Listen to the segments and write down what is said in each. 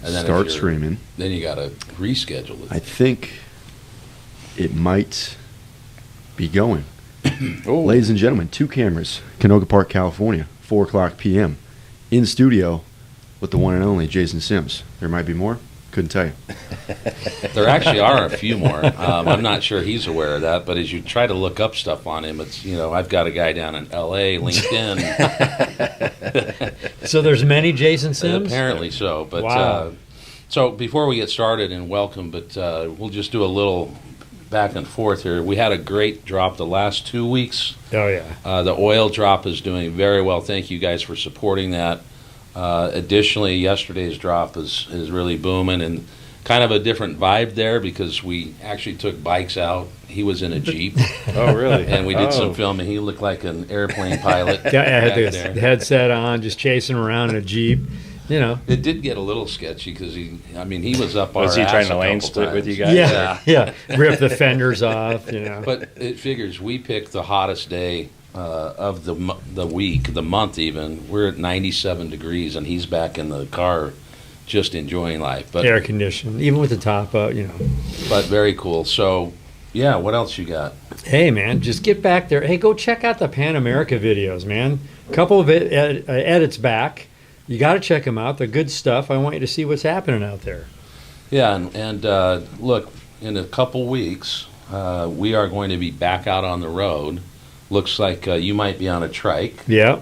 And then start streaming. Then you got to reschedule it. I think it might be going. Ladies and gentlemen, 2 cameras, Canoga Park, California, 4 o'clock p.m. in studio with the one and only Jason Sims. There might be more. Couldn't tell you. There actually are a few more. I'm not sure he's aware of that, but as you try to look up stuff on him, it's, I've got a guy down in L.A., LinkedIn. So there's many Jason Sims? Apparently so. But, wow. So before we get started, and welcome, but we'll just do a little back and forth here. We had a great drop the last 2 weeks. Oh, yeah. The oil drop is doing very well. Thank you guys for supporting that. Additionally, yesterday's drop is really booming, and kind of a different vibe there because we actually took bikes out. He was in a Jeep. Oh, really? And we did some filming. He looked like an airplane pilot. I had the headset on, just chasing around in a Jeep. It did get a little sketchy because he was up our ass. Was he trying to lane split with you guys? Yeah. Rip the fenders off, But it figures we picked the hottest day of the week, the month even. We're at 97 degrees, and he's back in the car just enjoying life. But air conditioned, even with the top up, But very cool. So, yeah, what else you got? Hey, man, just get back there. Hey, go check out the Pan America videos, man. A couple of edits back. You got to check them out. They're good stuff. I want you to see what's happening out there. Yeah, and look, in a couple weeks, we are going to be back out on the road. Looks like you might be on a trike. Yeah.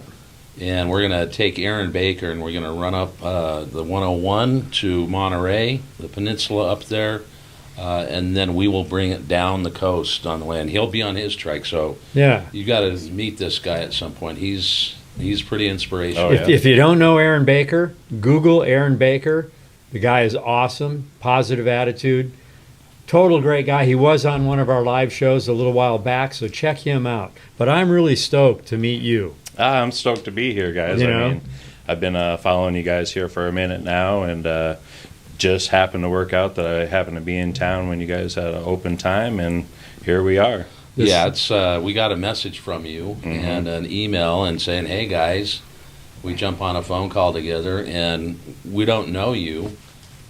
And we're going to take Aaron Baker, and we're going to run up the 101 to Monterey, the peninsula up there, and then we will bring it down the coast on the way. And he'll be on his trike, so yeah, you got to meet this guy at some point. He's pretty inspirational. Oh, yeah. If you don't know Aaron Baker, Google Aaron Baker. The guy is awesome, positive attitude, total great guy. He was on one of our live shows a little while back, so check him out. But I'm really stoked to meet you. I'm stoked to be here, guys. I mean, I've been following you guys here for a minute now, and just happened to work out that I happened to be in town when you guys had an open time, and here we are. It's we got a message from you and an email and saying, hey, guys, we jump on a phone call together, and we don't know you,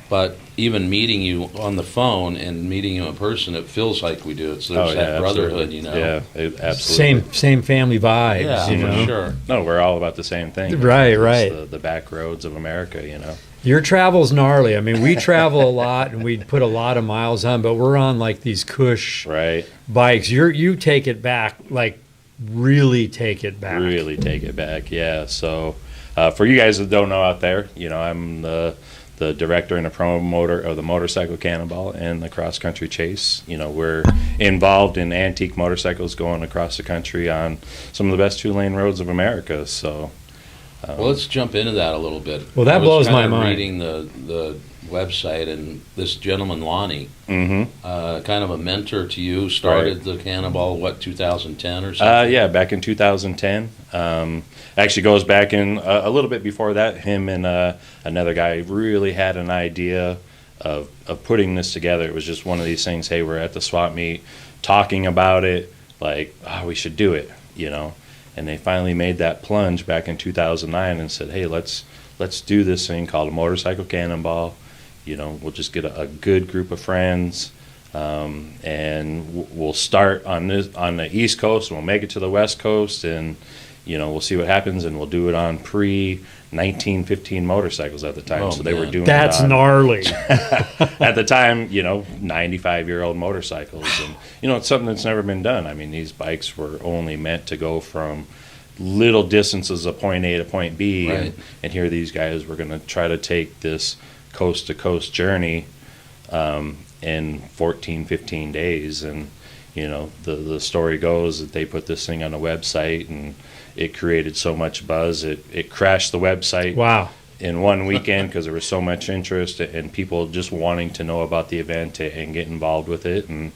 but even meeting you on the phone and meeting you in person, it feels like we do. There's that brotherhood, Yeah, absolutely. Same family vibes, Yeah, for sure. No, we're all about the same thing. Right. The back roads of America, Your travel's gnarly. I mean, we travel a lot, and we put a lot of miles on, but we're on, like, these cush bikes. You take it back, like, really take it back. Really take it back, yeah. So for you guys that don't know out there, I'm the director and the promoter of the motorcycle Cannonball and the cross-country chase. We're involved in antique motorcycles going across the country on some of the best 2-lane roads of America. So, well, let's jump into that a little bit. Well, that blows my mind. Reading the website, and this gentleman, Lonnie, kind of a mentor to you, started the Cannonball, 2010 or something? Yeah, back in 2010. Actually goes back in a little bit before that. Him and another guy really had an idea of putting this together. It was just one of these things, hey, we're at the swap meet talking about it, like, we should do it, And they finally made that plunge back in 2009 and said, hey, let's do this thing called a motorcycle Cannonball. We'll just get a good group of friends, and we'll start on the East Coast, and we'll make it to the West Coast, and we'll see what happens, and we'll do it on pre-1915 motorcycles at the time. So they were doing that's gnarly. At the time, 95-year-old motorcycles, and it's something that's never been done. I mean, these bikes were only meant to go from little distances of point A to point B, and here these guys were going to try to take this coast-to-coast journey in 14, 15 days, and the story goes that they put this thing on a website, and it created so much buzz, it crashed the website in one weekend because there was so much interest and people just wanting to know about the event and get involved with it. And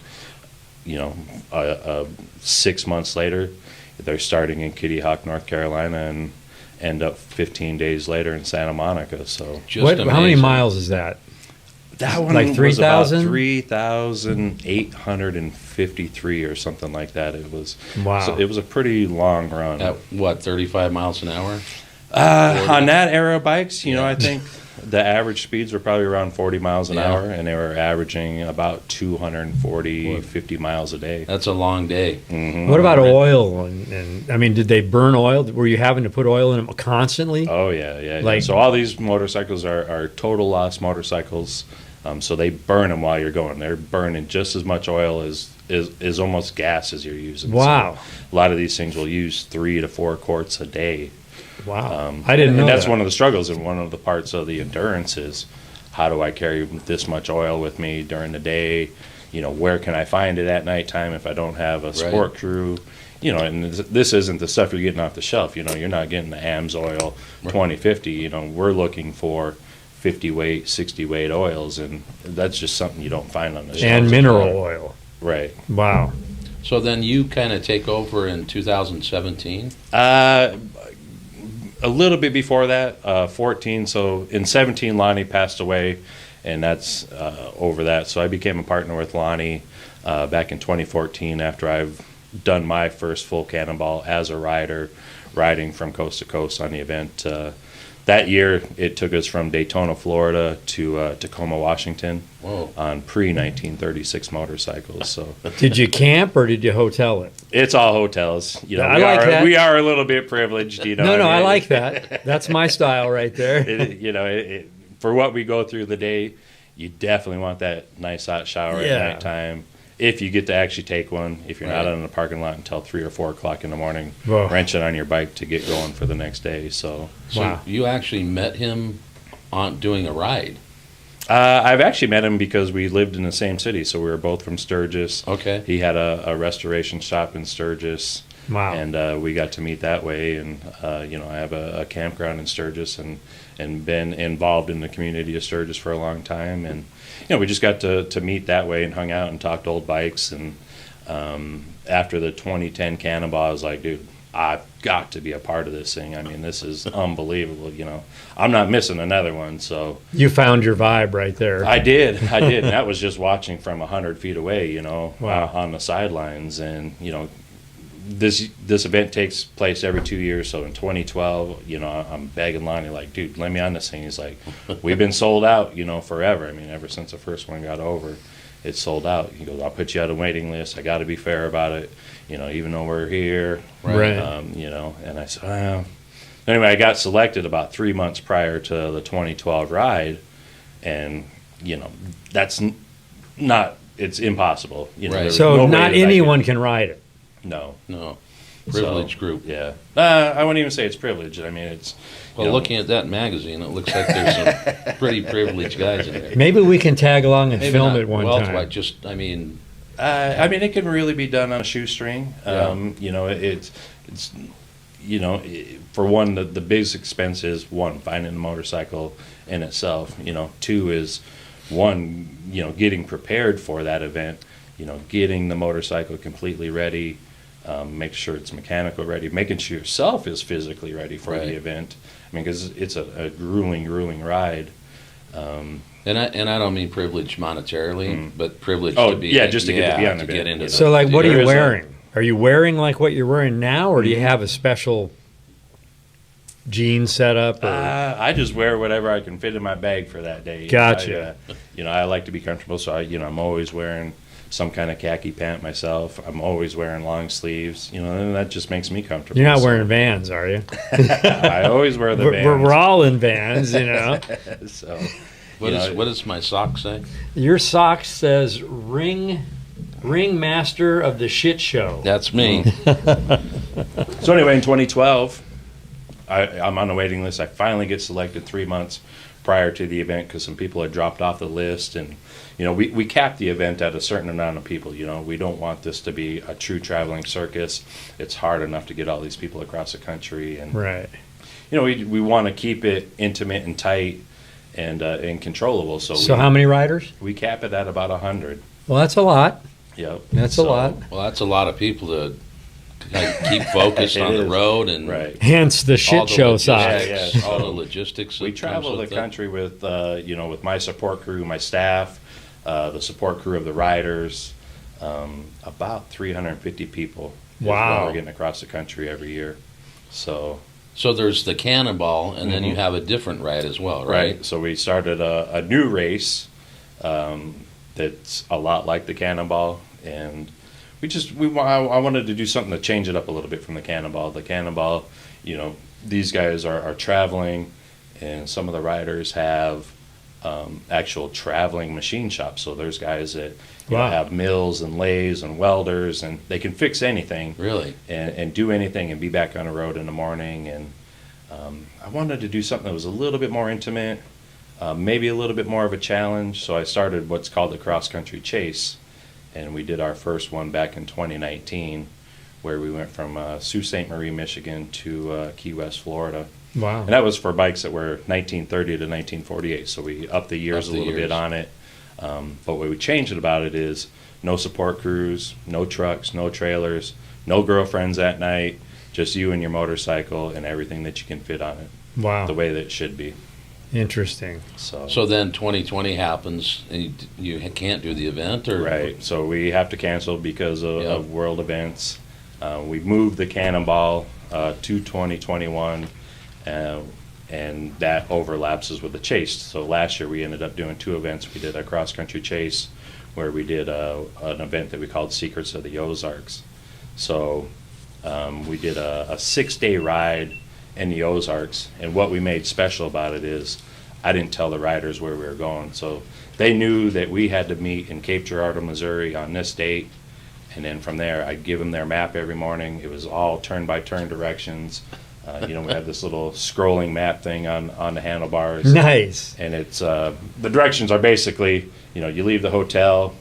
6 months later, they're starting in Kitty Hawk, North Carolina, and end up 15 days later in Santa Monica. So how many miles is that? That one like 3,000? 3,853 or something like that. It was wow. So it was a pretty long run. At 35 miles an hour? 40? On that era of bikes, I think the average speeds were probably around 40 miles an hour, and they were averaging about 240, 50 miles a day. That's a long day. Mm-hmm. What about oil? And I mean, did they burn oil? Were you having to put oil in them constantly? Oh, yeah. Like- So all these motorcycles are total loss motorcycles. So they burn them while you're going. They're burning just as much oil as almost gas as you're using. Wow. So a lot of these things will use 3 to 4 quarts a day. Wow. I didn't know And that's that. one of the struggles, and one of the parts of the endurance is how do I carry this much oil with me during the day? Where can I find it at nighttime if I don't have a sport crew? And this isn't the stuff you're getting off the shelf. You're not getting the AMSOIL 2050. We're looking for 50 weight, 60 weight oils, and that's just something you don't find on the shelf. And mineral oil. Right. Wow. So then you kind of take over in 2017? A little bit before that, 14. So in 17, Lonnie passed away, and that's over that. So I became a partner with Lonnie back in 2014 after I've done my first full Cannonball as a rider, riding from coast to coast on the event. That year, it took us from Daytona, Florida to Tacoma, Washington. Whoa. On pre-1936 motorcycles. So Did you camp or did you hotel it? it's all hotels. I like that. We are a little bit privileged. No, I like that. That's my style right there. For what we go through the day, you definitely want that nice hot shower Yeah. at nighttime. If you get to actually take one, if you're not Right. out in the parking lot until 3 or 4 o'clock in the morning, Whoa. wrench it on your bike to get going for the next day. So Wow. You actually met him on doing a ride. I've actually met him because we lived in the same city. So we were both from Sturgis. Okay. He had a restoration shop in Sturgis. Wow. And we got to meet that way. And, I have a campground in Sturgis and been involved in the community of Sturgis for a long time. And, we just got to meet that way and hung out and talked old bikes. And after the 2010 Cannonball, I was like, dude, I've got to be a part of this thing. I mean, this is unbelievable. I'm not missing another one. So You found your vibe right there. I did. And that was just watching from 100 feet away, Wow. on the sidelines. And, this event takes place every 2 years. So in 2012, I'm begging Lonnie, like, dude, let me on this thing. He's like, we've been sold out, forever. I mean, ever since the first one got over, it's sold out. He goes, I'll put you on a waiting list. I got to be fair about it, even though we're here. Right. And I said, well. Anyway, I got selected about 3 months prior to the 2012 ride. And, that's not, it's impossible. Right. there's So no way not that I anyone can ride it. No. Privileged So, group. Yeah. I wouldn't even say it's privileged. I mean, it's. Well, looking at that magazine, it looks like there's some pretty privileged guys in there. Maybe we can tag along and Maybe film not it one wealth-wise, time. just, It can really be done on a shoestring. It's for one, the biggest expense is one, finding the motorcycle in itself. 2 is one, getting prepared for that event. Getting the motorcycle completely ready, make sure it's mechanical ready, making sure yourself is physically ready for Right. the event. I mean, because it's a grueling ride. and I don't mean privileged monetarily, but privileged Oh, to be, yeah, just to get to be on the get event, into you the, know. So, like, what are There you is a- wearing? Are you wearing like what you're wearing now, or do you have a special jean setup? Or? I just wear whatever I can fit in my bag for that day. Gotcha. I like to be comfortable, so I'm always wearing some kind of khaki pant myself. I'm always wearing long sleeves, and that just makes me comfortable. You're not So wearing Vans, are you? I always wear the We're, Vans. we're all in Vans, So, what does my sock say? Your sock says ring master of the shit show. That's me. So anyway, in 2012, I'm on the waiting list. I finally get selected 3 months prior to the event because some people had dropped off the list. And, we cap the event at a certain amount of people. We don't want this to be a true traveling circus. It's hard enough to get all these people across the country. And, Right. we want to keep it intimate and tight and controllable. So how many riders? We cap it at about 100. Well, that's a lot. Yep. That's a lot. Well, that's a lot of people to keep focused It on the is. road and Right. Hence the all shit the show logistics- sock. Yeah. all the logistics. We that travel comes the with it. country with, with my support crew, my staff, the support crew of the riders, about 350 people. Is Wow. what we're getting across the country every year. So So there's the Cannonball, and then you have a different ride as well, right? So we started a new race that's a lot like the Cannonball, and I wanted to do something to change it up a little bit from the Cannonball. The Cannonball, these guys are traveling, and some of the riders have actual traveling machine shops. So there's guys that have mills and lathes and welders, and they can fix anything. Really? And do anything and be back on the road in the morning. And I wanted to do something that was a little bit more intimate, maybe a little bit more of a challenge. So I started what's called the cross country chase, and we did our first one back in 2019, where we went from Sault Ste. Marie, Michigan to Key West, Florida. Wow. And that was for bikes that were 1930 to 1948, so we upped the years a little bit on it. But what we changed about it is no support crews, no trucks, no trailers, no girlfriends at night, just you and your motorcycle and everything that you can fit on it. Wow. The way that it should be. Interesting. So then 2020 happens, and you can't do the event, or Right. So we have to cancel because of world events. We moved the Cannonball to 2021. And that overlaps with the chase. So last year we ended up doing 2 events. We did a cross-country chase where we did an event that we called Secrets of the Ozarks. So we did a 6-day ride in the Ozarks, and what we made special about it is I didn't tell the riders where we were going. So they knew that we had to meet in Cape Girardeau, Missouri on this date, and then from there I'd give them their map every morning. It was all turn-by-turn directions. We have this little scrolling map thing on the handlebars. Nice. And it's the directions are basically, you leave the hotel,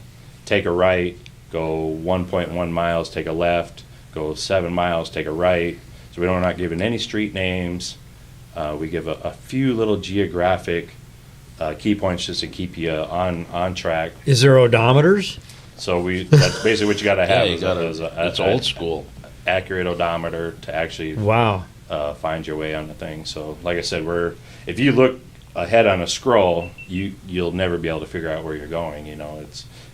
take a right, go 1.1 miles, take a left, go 7 miles, take a right. So we're not giving any street names. We give a few little geographic key points just to keep you on track. Is there odometers? So that's basically what you got to have. It's old school. Accurate odometer to actually find your way on the thing. So like I said, if you look ahead on a scroll, you'll never be able to figure out where you're going.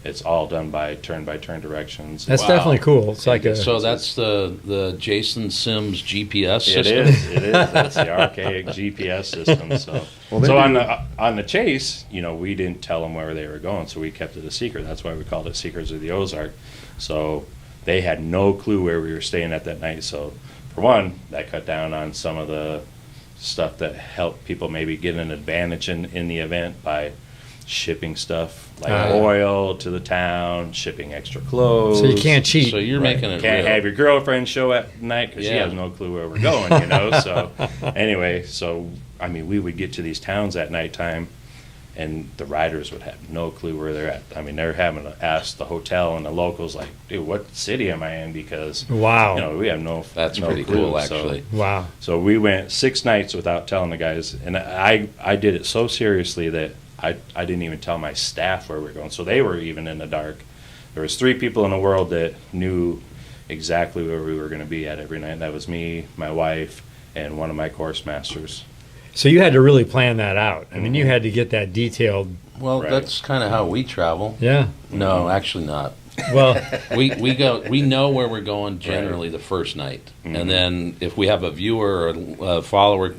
It's all done by turn directions. That's definitely cool. It's like so that's the Jason Sims GPS system. It is. That's the archaic GPS system. So on the chase, we didn't tell them where they were going, so we kept it a secret. That's why we called it Secrets of the Ozark. So they had no clue where we were staying at that night. So for one, that cut down on some of the stuff that helped people maybe get an advantage in the event by shipping stuff like oil to the town, shipping extra clothes. So you can't cheat. So you're making it Can't real. have your girlfriend show at night because she has no clue where we're going, So anyway, we would get to these towns at nighttime, and the riders would have no clue where they're at. They're having to ask the hotel and the locals, like, dude, what city am I in? Because we have no. That's no pretty clue. cool, actually. Wow. So we went 6 nights without telling the guys, and I did it so seriously that I didn't even tell my staff where we were going. So they were even in the dark. There was 3 people in the world that knew exactly where we were going to be at every night. That was me, my wife, and one of my course masters. So you had to really plan that out. I mean, you had to get that detailed. Well, that's kind of how we travel. Yeah. No, actually not. Well, we know where we're going generally the first night, and then if we have a viewer or a follower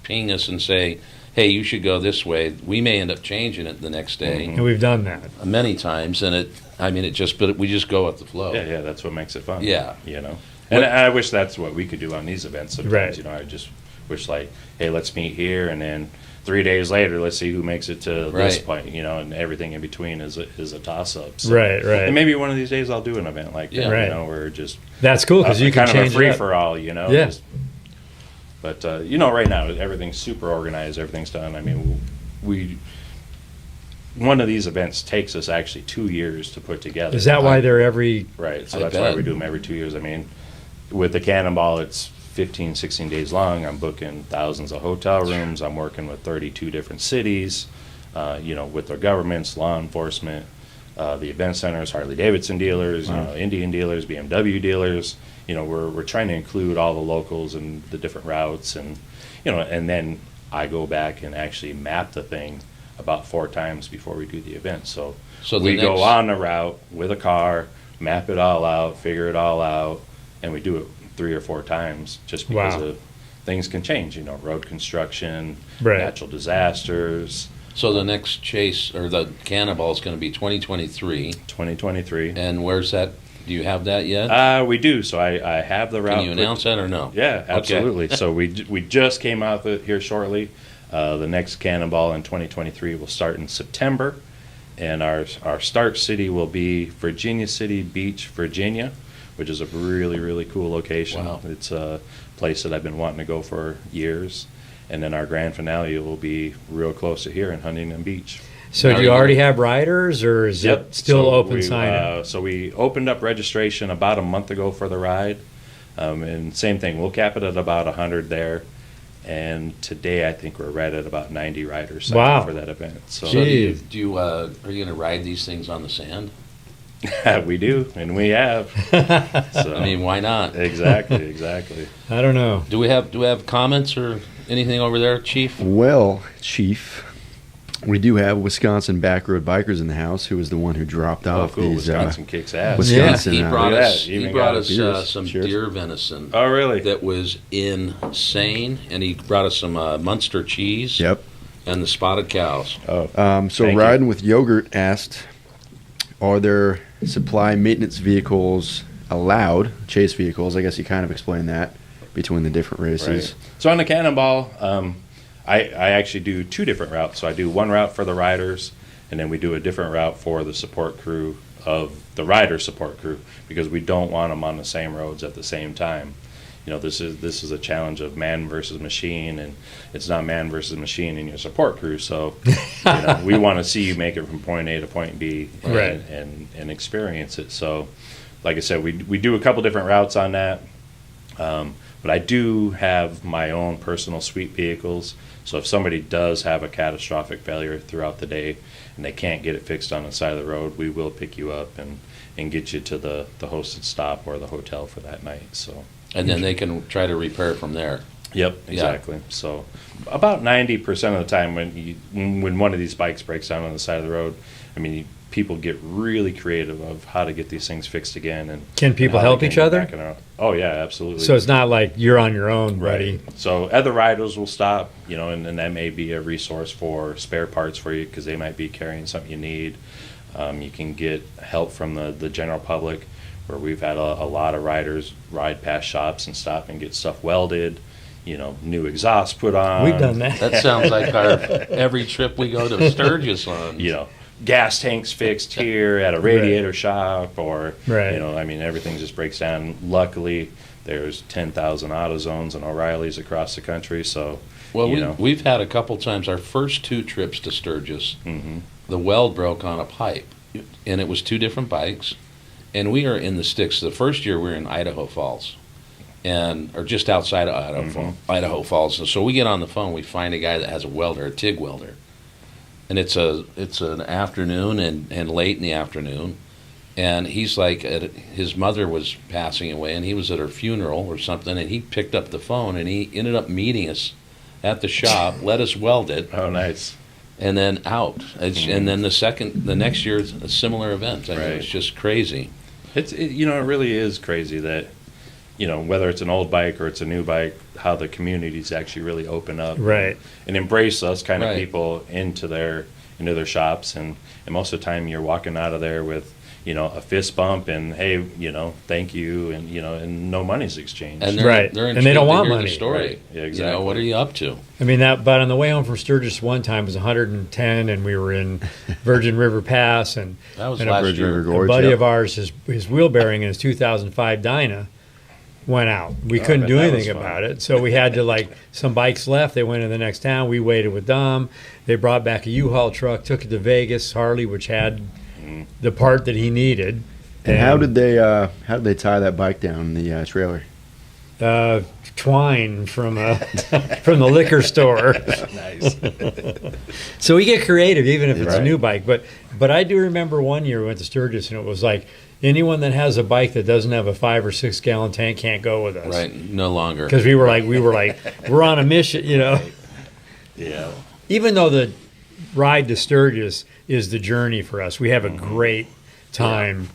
ping us and say, "Hey, you should go this way," we may end up changing it the next day. and we've done that. Many times, and we just go with the flow. Yeah, that's what makes it fun. Yeah. And I wish that's what we could do on these events sometimes. Right. I just wish, like, hey, let's meet here, and then 3 days later, let's see who makes it to this point, and everything in between is a toss-up. So. Right. And maybe one of these days I'll do an event like that, where just... That's cool, because you can kind change of a it up. free-for-all, Yeah. But, right now, everything's super organized, everything's done. One of these events takes us actually 2 years to put together. Is that why they're every... Right, so that's why we do them every 2 years. With the Cannonball, it's 15, 16 days long. I'm booking thousands of hotel rooms. I'm working with 32 different cities, with their governments, law enforcement, the event centers, Harley Davidson dealers, Indian dealers, BMW dealers. We're trying to include all the locals and the different routes, and then I go back and actually map the thing about 4 times before we do the event. So we go on the route with a car, map it all out, figure it all out, and we do it 3 or 4 times just because of things can change. Road construction, Right. natural disasters. So the next chase or the Cannonball is going to be 2023. 2023. And where's that? Do you have that yet? We do. So I have the route. Can you announce that or no? Yeah, absolutely. Okay. So we just came out with it here shortly. The next Cannonball in 2023 will start in September, and our start city will be Virginia City Beach, Virginia, which is a really, really cool location. Wow. It's a place that I've been wanting to go for years. And then our grand finale will be real close to here in Huntington Beach. So do you already have riders, or is it still So open sign-up? So we opened up registration about a month ago for the ride. And same thing, we'll cap it at about 100 there. And today I think we're right at about 90 riders signed up for that event. So So do you are you going to ride these things on the sand? we do, and we have. So, I mean, why not? Exactly. I don't know. Do we have comments or anything over there, Chief? Well, Chief, we do have Wisconsin Backroad Bikers in the house, who was the one who dropped Oh, off cool. these Wisconsin kicks ass. Wisconsin. He brought Look at us. that. He Even brought got us beers. some Cheers. deer venison Oh, really? that was insane, and he brought us some Munster cheese. Yep. And the spotted cows. Oh, So Thank Riding with Yogurt asked, are there supply maintenance vehicles allowed, chase vehicles? I guess you kind of explained that between the different races. right. So on the Cannonball, I actually do two different routes. So I do one route for the riders, and then we do a different route for the support crew of the rider support crew, because we don't want them on the same roads at the same time. This is a challenge of man versus machine, and it's not man versus machine in your support crew. So, we want to see you make it from point A to point B, Right. and experience it. So, like I said, we do a couple different routes on that. But I do have my own personal sweep vehicles. So if somebody does have a catastrophic failure throughout the day and they can't get it fixed on the side of the road, we will pick you up and get you to the hosted stop or the hotel for that night. So. And then they can try to repair it from there. Yep, exactly. So about 90% of the time when one of these bikes breaks down on the side of the road, I mean, people get really creative of how to get these things fixed again. And Can people and how help they each can get other? back in our- Oh yeah, absolutely. So it's not like you're on your own, buddy. Right. So other riders will stop, and that may be a resource for spare parts for you, because they might be carrying something you need. You can get help from the general public, where we've had a lot of riders ride past shops and stop and get stuff welded, new exhaust put on. We've done that. That sounds like our every trip we go to Sturgis on. Gas tanks fixed here at a radiator shop, or Right. I mean, everything just breaks down. Luckily, there's 10,000 AutoZones and O'Reillys across the country, so Well, we've had a couple times, our first two trips to Sturgis, the weld broke on a pipe, and it was two different bikes, and we are in the sticks. The first year we were in Idaho Falls, or just outside of Idaho Falls. So we get on the phone, we find a guy that has a welder, a TIG welder, and it's an afternoon and late in the afternoon, and he's like, his mother was passing away, and he was at her funeral or something, and he picked up the phone, and he ended up meeting us at the shop, let us weld it. Oh, nice. And then out. And then the next year, a similar event. I mean, it's just crazy. It really is crazy that, whether it's an old bike or it's a new bike, how the communities actually really open up, Right. and embrace us kind of Right. people into their shops, and most of the time you're walking out of there with a fist bump and, hey, thank you, and no money's exchanged. And Right. they're And they don't intrigued to want hear money. the story. Right. Yeah, exactly. What are you up to? I mean, but on the way home from Sturgis one time it was 110, and we were in Virgin River Pass, and That was and last Virgin year. River a Gorge, buddy yep. of ours, his wheel bearing in his 2005 Dyna went out. We couldn't bet do that was anything fun. about it, so we had to some bikes left. They went to the next town. We waited with Dom. They brought back a U-Haul truck, took it to Vegas. Harley, which had the part that he needed. And how did they tie that bike down in the trailer? Twine from from the liquor store. Nice. So we get creative, even if it's a Right. new bike. But I do remember one year we went to Sturgis, and it was like, anyone that has a bike that doesn't have a 5 or 6 gallon tank can't go with us. Right, no longer. Because we were like, we're on a mission, Yeah. Even though the ride to Sturgis is the journey for us, we have a great time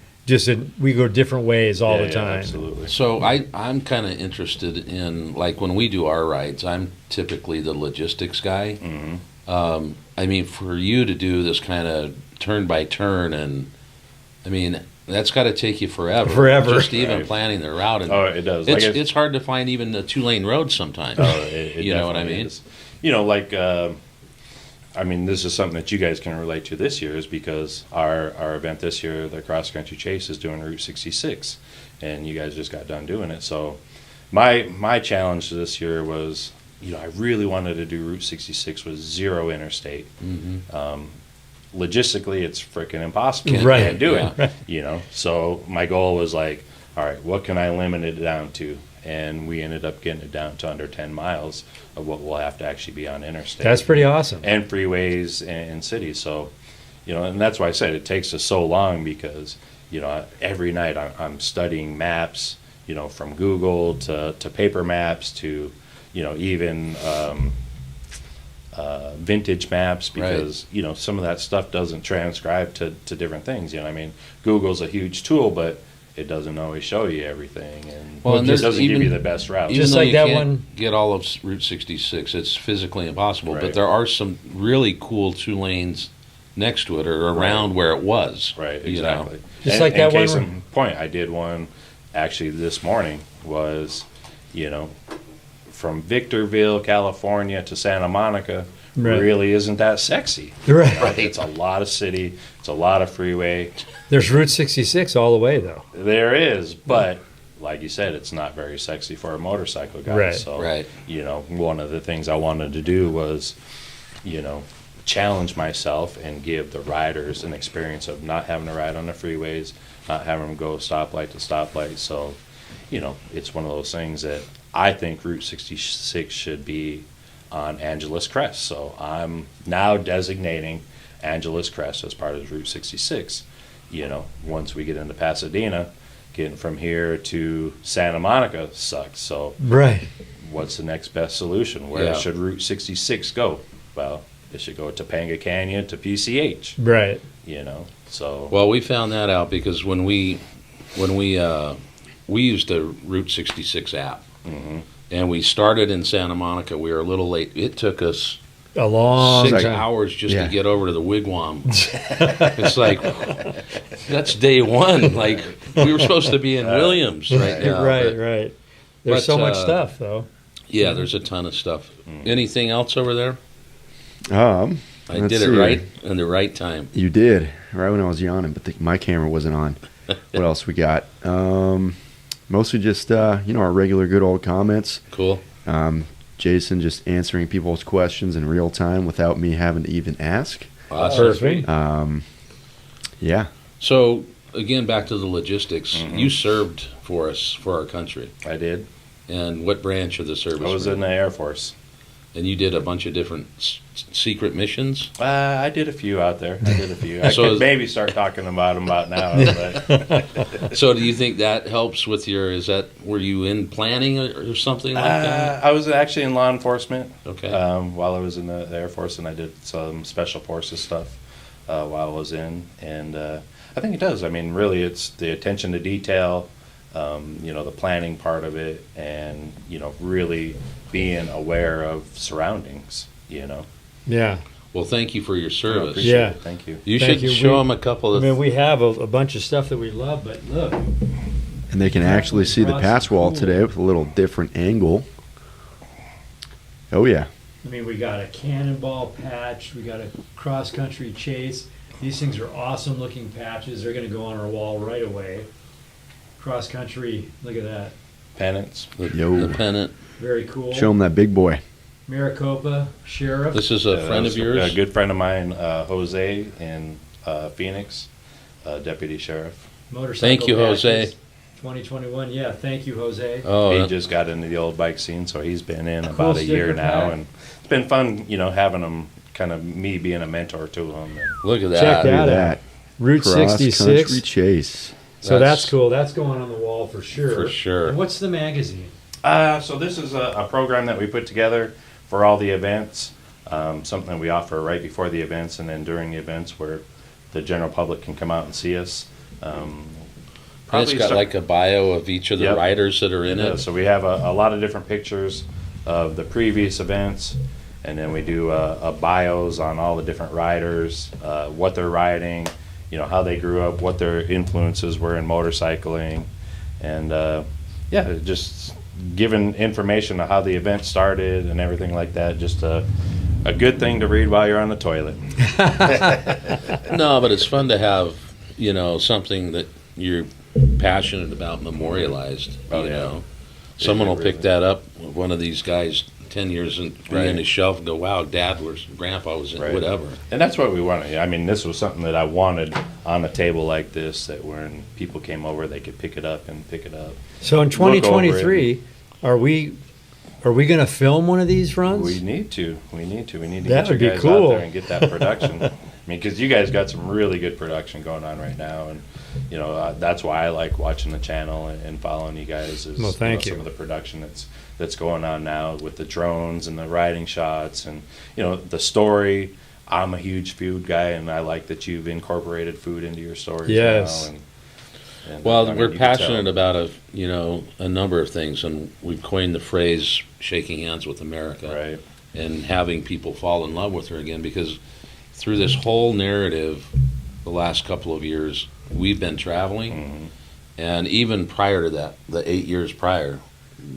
we go different ways all the time. Absolutely. So I'm kind of interested in, like, when we do our rides, I'm typically the logistics guy. Mm-hmm. I mean, for you to do this kind of turn by turn, and I mean, that's got to take you forever. Just even planning the route. And it does. It's hard to find even the 2-lane road sometimes. You know what I mean? Is. I mean, this is something that you guys can relate to this year, is because our event this year, the cross country chase, is doing Route 66, and you guys just got done doing it. So my challenge this year was, I really wanted to do Route 66 with 0 interstate. Mm-hmm. Logistically, it's freaking impossible. Can't do it. So my goal was like, all right, what can I limit it down to? And we ended up getting it down to under 10 miles of what will have to actually be on interstate. That's pretty awesome. And freeways and cities. So, and that's why I said it takes us so long, because, every night I'm studying maps, from Google to paper maps to, even vintage maps, because, some of that stuff doesn't transcribe to different things. I mean, Google's a huge tool, but it doesn't always show you everything, and it doesn't give you the best route. Even though you can't get all of Route 66, it's physically impossible. Right. But there are some really cool 2 lanes next to it, or around where it was. Right, exactly. Just like that case one. in point, I did one actually this morning. Was from Victorville, California to Santa Monica. Right. Really isn't that sexy. Right. It's a lot of city. It's a lot of freeway. There's Route 66 all the way, though. There is, but like you said, it's not very sexy for a motorcycle guy. Right. So, Right. One of the things I wanted to do was, challenge myself and give the riders an experience of not having to ride on the freeways, not having them go stoplight to stoplight. So, it's one of those things that I think Route 66 should be on Angeles Crest. So I'm now designating Angeles Crest as part of Route 66. Once we get into Pasadena, getting from here to Santa Monica sucks. So what's the next best solution? Where should Route 66 go? Well, it should go to Topanga Canyon to PCH. Right. So. Well, we found that out because when we used the Route 66 app. Mm-hmm. And we started in Santa Monica. We were a little late. It took us a long 6 time. hours just to get over to the Wigwam. It's like, that's day one. Like, we were supposed to be in Williams right now. Right. There's so much stuff, though. Yeah, there's a ton of stuff. Anything else over there? I did it right in the right time. You did, right when I was yawning, but my camera wasn't on. What else we got? Mostly just, our regular good old comments. Cool. Jason just answering people's questions in real time without me having to even ask. Perfect. Yeah. So, again, back to the logistics. Mm-hmm. You served for us, for our country. I did. And what branch of the service? I was in the Air Force. And you did a bunch of different secret missions? I did a few out there. I could maybe start talking about them now. But. So do you think that helps with were you in planning or something like that? I was actually in law enforcement. Okay. While I was in the Air Force, and I did some special forces stuff while I was in. And I think it does. I mean, really, it's the attention to detail, the planning part of it, and, really being aware of surroundings, Yeah. Well, thank you for your service. Yeah. Thank you. You should show them a couple of... we have a bunch of stuff that we love, but look. And they can actually see the pass wall today with a little different angle. Oh, yeah. We got a Cannonball patch. We got a cross-country chase. These things are awesome-looking patches. They're going to go on our wall right away. Cross-country, look at that. Pennants. The pennant. Very cool. Show them that big boy. Maricopa Sheriff. This is a friend of yours? A good friend of mine, Jose in Phoenix, deputy sheriff. Motorcycle Thank you, Jose. 2021, yeah. Thank you, Jose. He just got into the old bike scene, so he's been in about a year now, and it's been fun, having him, kind of me being a mentor to him. Look at that. Check Look at that out. Route Cross 66. country chase. So that's cool. That's going on the wall for sure. For sure. And what's the magazine? So this is a program that we put together for all the events, something that we offer right before the events and then during the events where the general public can come out and see us. And it's got like a bio of each of the riders that are in it. So we have a lot of different pictures of the previous events, and then we do a bios on all the different riders, what they're riding, how they grew up, what their influences were in motorcycling, and just giving information on how the event started and everything like that. Just a good thing to read while you're on the toilet. No, but it's fun to have, something that you're passionate about memorialized. Oh, yeah. Someone will pick that up, one of these guys 10 years in his shelf, and go, wow, Dad was, Grandpa was in, whatever. And that's what we wanted. I mean, this was something that I wanted on a table like this, that when people came over, they could pick it up and pick it up. So in 2023, are we going to film one of these runs? We need to. We need to That get you would be guys cool. out there and get that production. I mean, because you guys got some really good production going on right now, and that's why I like watching the channel and following you guys. Is Well, thank you. Some of the production that's going on now with the drones and the riding shots, and the story. I'm a huge food guy, and I like that you've incorporated food into your stories. Yes. Now, and Well, we're passionate about a number of things, and we've coined the phrase "shaking hands with America," right? And having people fall in love with her again, because through this whole narrative, the last couple of years, we've been traveling, and even prior to that, the 8 years prior,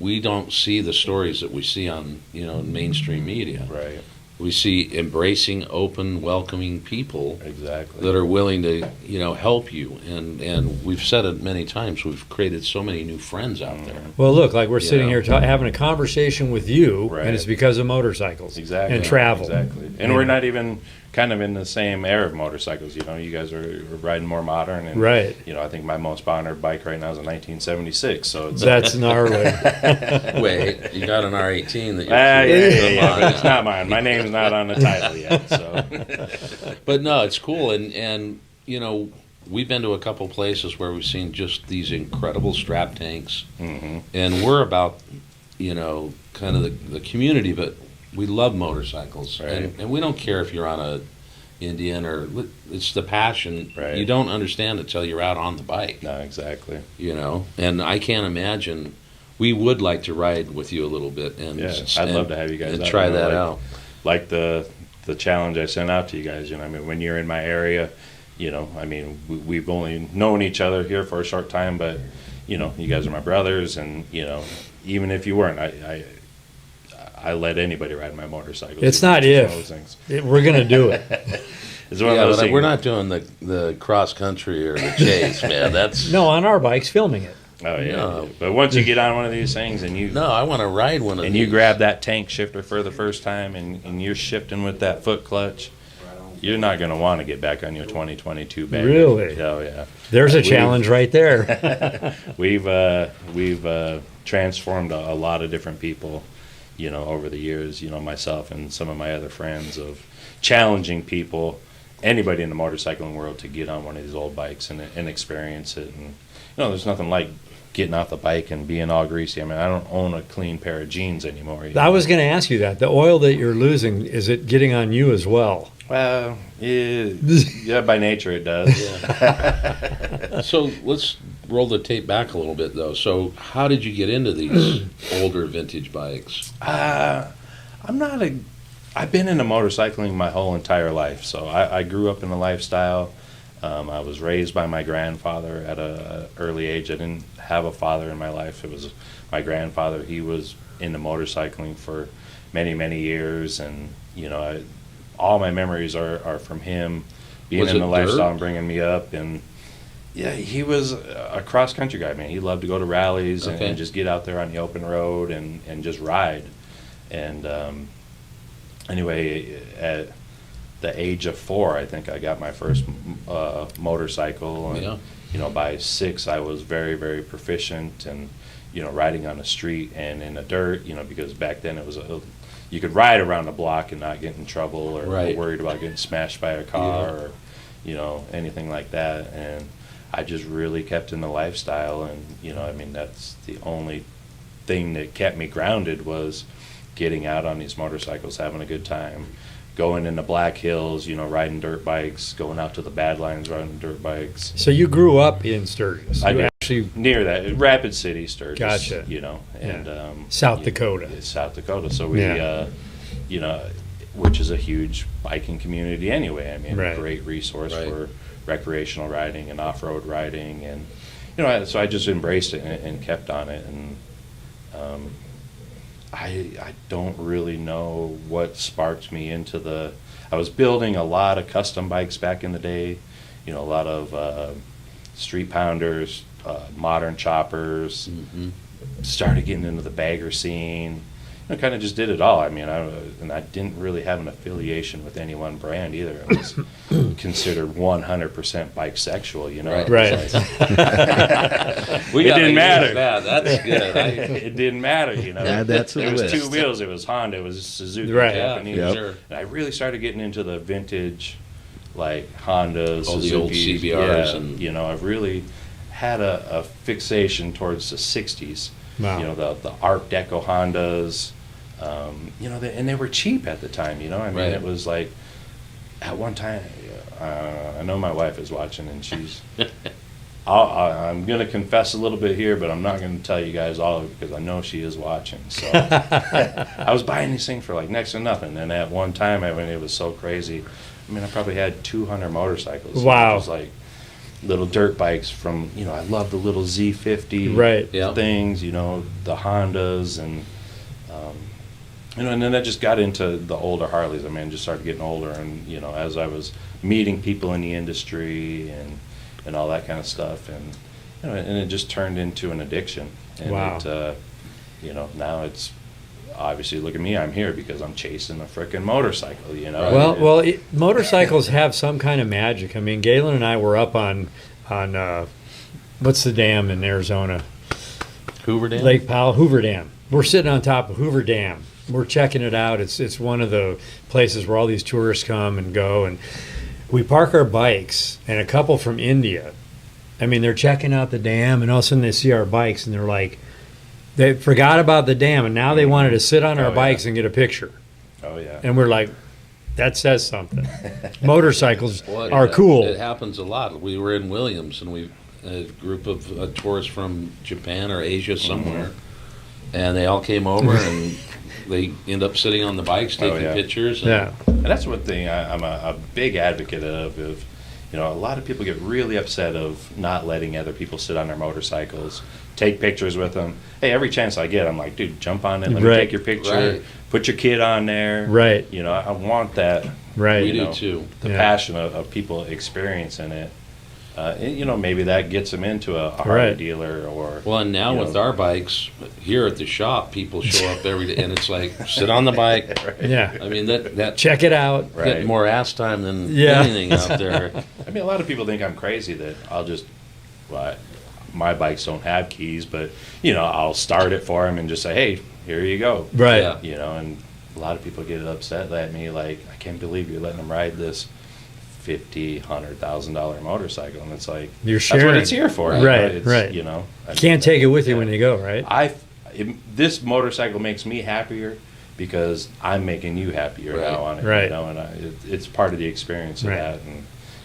we don't see the stories that we see on mainstream media. Right. We see embracing, open, welcoming people Exactly. that are willing to help you, and we've said it many times. We've created so many new friends out there. Well, look, like we're sitting here having a conversation with you, Right. and it's because of motorcycles Exactly. and travel. Exactly. And we're not even kind of in the same era of motorcycles. You guys are riding more modern. And, Right. I think my most modern bike right now is a 1976. So it's That's gnarly. Wait, you got an R18 that you're yeah, but it's not mine. My name's not on the title yet. So, But no, it's cool, and we've been to a couple places where we've seen just these incredible strap tanks, and we're about kind of the community, but we love motorcycles, Right. and we don't care if you're on a Indian or it's the passion. Right. You don't understand it till you're out on the bike. no, exactly. And I can't imagine. We would like to ride with you a little bit, and I'd love to have you guys and out try there, that out. Like the challenge I sent out to you guys. I mean, when you're in my area, I mean, we've only known each other here for a short time, but you guys are my brothers, and even if you weren't, I let anybody ride my motorcycle. It's not if. We're going to do it. It's one of those But things. we're not doing the cross country or the chase, man. That's No, on our bikes, filming it. Oh yeah. No. But once you get on one of these things and you no. I want to ride one of and these. you grab that tank shifter for the first time and you're shifting with that foot clutch, you're not going to want to get back on your 2022 bag. Really? Oh yeah. There's a challenge right there. We've transformed a lot of different people, over the years. Myself and some of my other friends, of challenging people, anybody in the motorcycling world, to get on one of these old bikes and experience it. And there's nothing like getting off the bike and being all greasy. I mean, I don't own a clean pair of jeans anymore. I was going to ask you that. The oil that you're losing, is it getting on you as well? Well, yeah, by nature it does. So let's roll the tape back a little bit, though. So how did you get into these older vintage bikes? I've been into motorcycling my whole entire life. So I grew up in a lifestyle. I was raised by my grandfather at an early age. I didn't have a father in my life. It was my grandfather. He was into motorcycling for many, many years, and all my memories are from him being Was in the it lifestyle dirt? and bringing me up. And yeah, he was a cross country guy, man. He loved to go to rallies Okay. and just get out there on the open road and just ride. And anyway, at the age of 4, I think I got my first motorcycle. And, Yeah. by 6, I was very, very proficient and, riding on the street and in the dirt, because back then it was you could ride around the block and not get in trouble or Right. worried about getting smashed by a car Yeah. or, anything like that. And I just really kept in the lifestyle. And, I mean, that's the only thing that kept me grounded, was getting out on these motorcycles, having a good time, going in the Black Hills, riding dirt bikes, going out to the Badlands, riding dirt bikes. So you grew up in Sturgis. I You did. Actually, near that, Rapid City, Sturgis. Gotcha. You know, and South Dakota. It's South Dakota. So we, you know, which is a huge biking community anyway. I mean, a great resource for recreational riding and off-road riding, and you know, so I just embraced it and kept on it. And I don't really know what sparked me into the. I was building a lot of custom bikes back in the day. You know, a lot of street pounders, modern choppers. Started getting into the bagger scene. I kind of just did it all. I mean, I didn't really have an affiliation with any one brand either. I was considered 100% bisexual, you know. Right. It didn't matter. That's good. It didn't matter, you know. Add that to the It was list. two wheels. It was Honda. It was Suzuki. Right. Japanese. Yep. Sure. And I really started getting into the vintage, like Hondas, All the old Suzukis. CBRs Yeah, and- you know, I've really had a fixation towards the 60s. Wow. You know, the Art Deco Hondas. You know, and they were cheap at the time, you know. I mean, Right. it was like, at one time, I know my wife is watching, and she's, I'm going to confess a little bit here, but I'm not going to tell you guys all of it because I know she is watching. So I was buying these things for like next to nothing, and at one time, it was so crazy. I mean, I probably had 200 motorcycles. Wow. It was like little dirt bikes from, you know, I love the little Z50 Right. Yeah. things, you know, the Hondas, and you know, and then I just got into the older Harleys. I mean, just started getting older, and you know, as I was meeting people in the industry and all that kind of stuff, and you know, and it just turned into an addiction. And Wow. it, you know, now it's obviously, look at me, I'm here because I'm chasing a frickin' motorcycle. You know. Motorcycles have some kind of magic. I mean, Galen and I were up on what's the dam in Arizona? Hoover Dam? Lake Powell, Hoover Dam. We're sitting on top of Hoover Dam. We're checking it out. It's one of the places where all these tourists come and go. And we park our bikes, and a couple from India, I mean, they're checking out the dam, and all of a sudden they see our bikes, and they're like, they forgot about the dam, and now they wanted to sit on our bikes and get a picture. Oh yeah. And we're like, that says something. Motorcycles Boy, are cool. It happens a lot. We were in Williams, and a group of tourists from Japan or Asia somewhere, and they all came over, and they end up sitting on the bikes taking pictures. And Yeah. And that's one thing I'm a big advocate of. You know, a lot of people get really upset of not letting other people sit on their motorcycles, take pictures with them. Hey, every chance I get, I'm like, dude, jump on it, let me take your picture, Right. put your kid on there. Right. You know, I want that. Right. We you do know, too. The Yeah. passion of people experiencing it. And, you know, maybe that gets them into a Harley Right. dealer or. Well, and now you with know. our bikes here at the shop, people show up every day, and it's like, sit on the bike. Yeah. I mean, that Check it out. Right. getting more ass time than Yeah. anything out there. I mean, a lot of people think I'm crazy that I'll just, my bikes don't have keys, but, you know, I'll start it for them and just say, hey, here you go. Right. Yeah. You know, and a lot of people get upset at me, like, I can't believe you're letting them ride this $100,000 motorcycle. And it's like, You're that's what sharing. it's here for. Right, It's, right. You know. Can't take it with you when you go, right? This motorcycle makes me happier because I'm making you happier Right. now on it. Right. You know, and it's part of the experience of Right. that. And,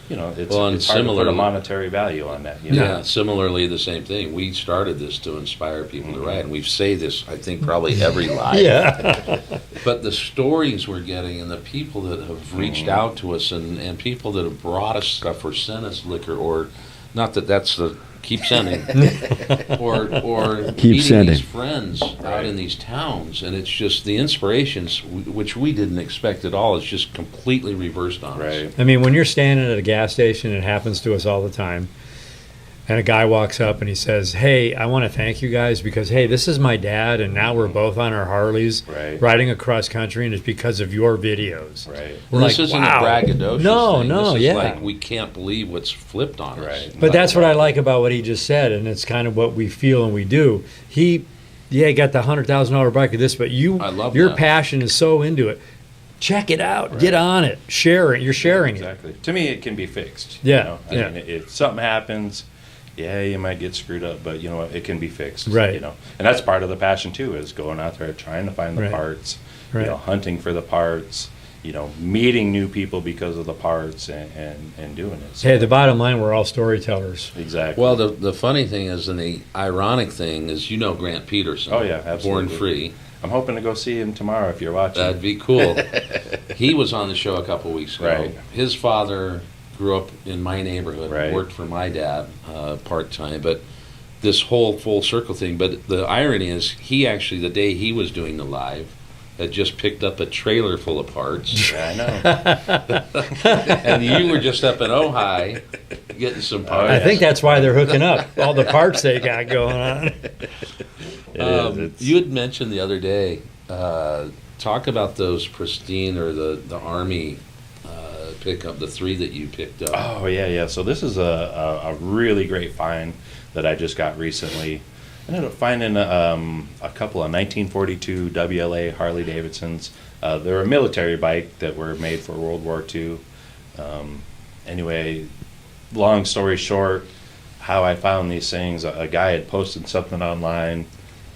you know, it's, Well, and it's hard to put a similarly- monetary value on that. You know? Yeah, similarly, the same thing. We started this to inspire people to ride, and we say this, I think, probably every live. Yeah. But the stories we're getting and the people that have reached out to us and people that have brought us stuff or sent us liquor or, not that that's the, keep sending, or Keep meeting sending. these friends out in these towns, and it's just the inspirations, which we didn't expect at all, is just completely reversed on us. Right. I mean, when you're standing at a gas station, it happens to us all the time. And a guy walks up and he says, hey, I want to thank you guys because, hey, this is my dad, and now we're both on our Harleys Right. riding across country, and it's because of your videos. Right. We're This like, isn't wow. a braggadocious No, thing. no, This is yeah. like, we can't believe what's flipped on us. Right. But that's what I like about what he just said, and it's kind of what we feel and we do. He got the $100,000 bike of this, but I love your that. passion is so into it. Check it out. Get on it. Share it. You're sharing it. Exactly. To me, it can be fixed. Yeah, You know? I yeah. mean, if something happens, yeah, you might get screwed up, but you know what? It can be fixed. Right. You know, and that's part of the passion too, is going out there trying to find the Right. parts. Right. You know, hunting for the parts. meeting new people because of the parts and doing it. So, Hey, the bottom line, we're all storytellers. exactly. Well, the funny thing is, and the ironic thing is, Grant Peterson. Oh, yeah, absolutely. Born Free. I'm hoping to go see him tomorrow if you're watching. That'd be cool. He was on the show a couple weeks ago. Right. His father grew up in my neighborhood, Right. worked for my dad part-time, but this whole full circle thing. But the irony is, he actually, the day he was doing the live, had just picked up a trailer full of parts. Yeah, I know. And you were just up in Ojai getting some parts. I think that's why they're hooking up, all the parts they got going on. It is. It's- You had mentioned the other day, talk about those pristine or the Army pickup, the 3 that you picked up. Oh, yeah. So this is a really great find that I just got recently. I ended up finding a couple of 1942 WLA Harley Davidsons. They're a military bike that were made for World War II. Anyway, long story short, how I found these things, a guy had posted something online,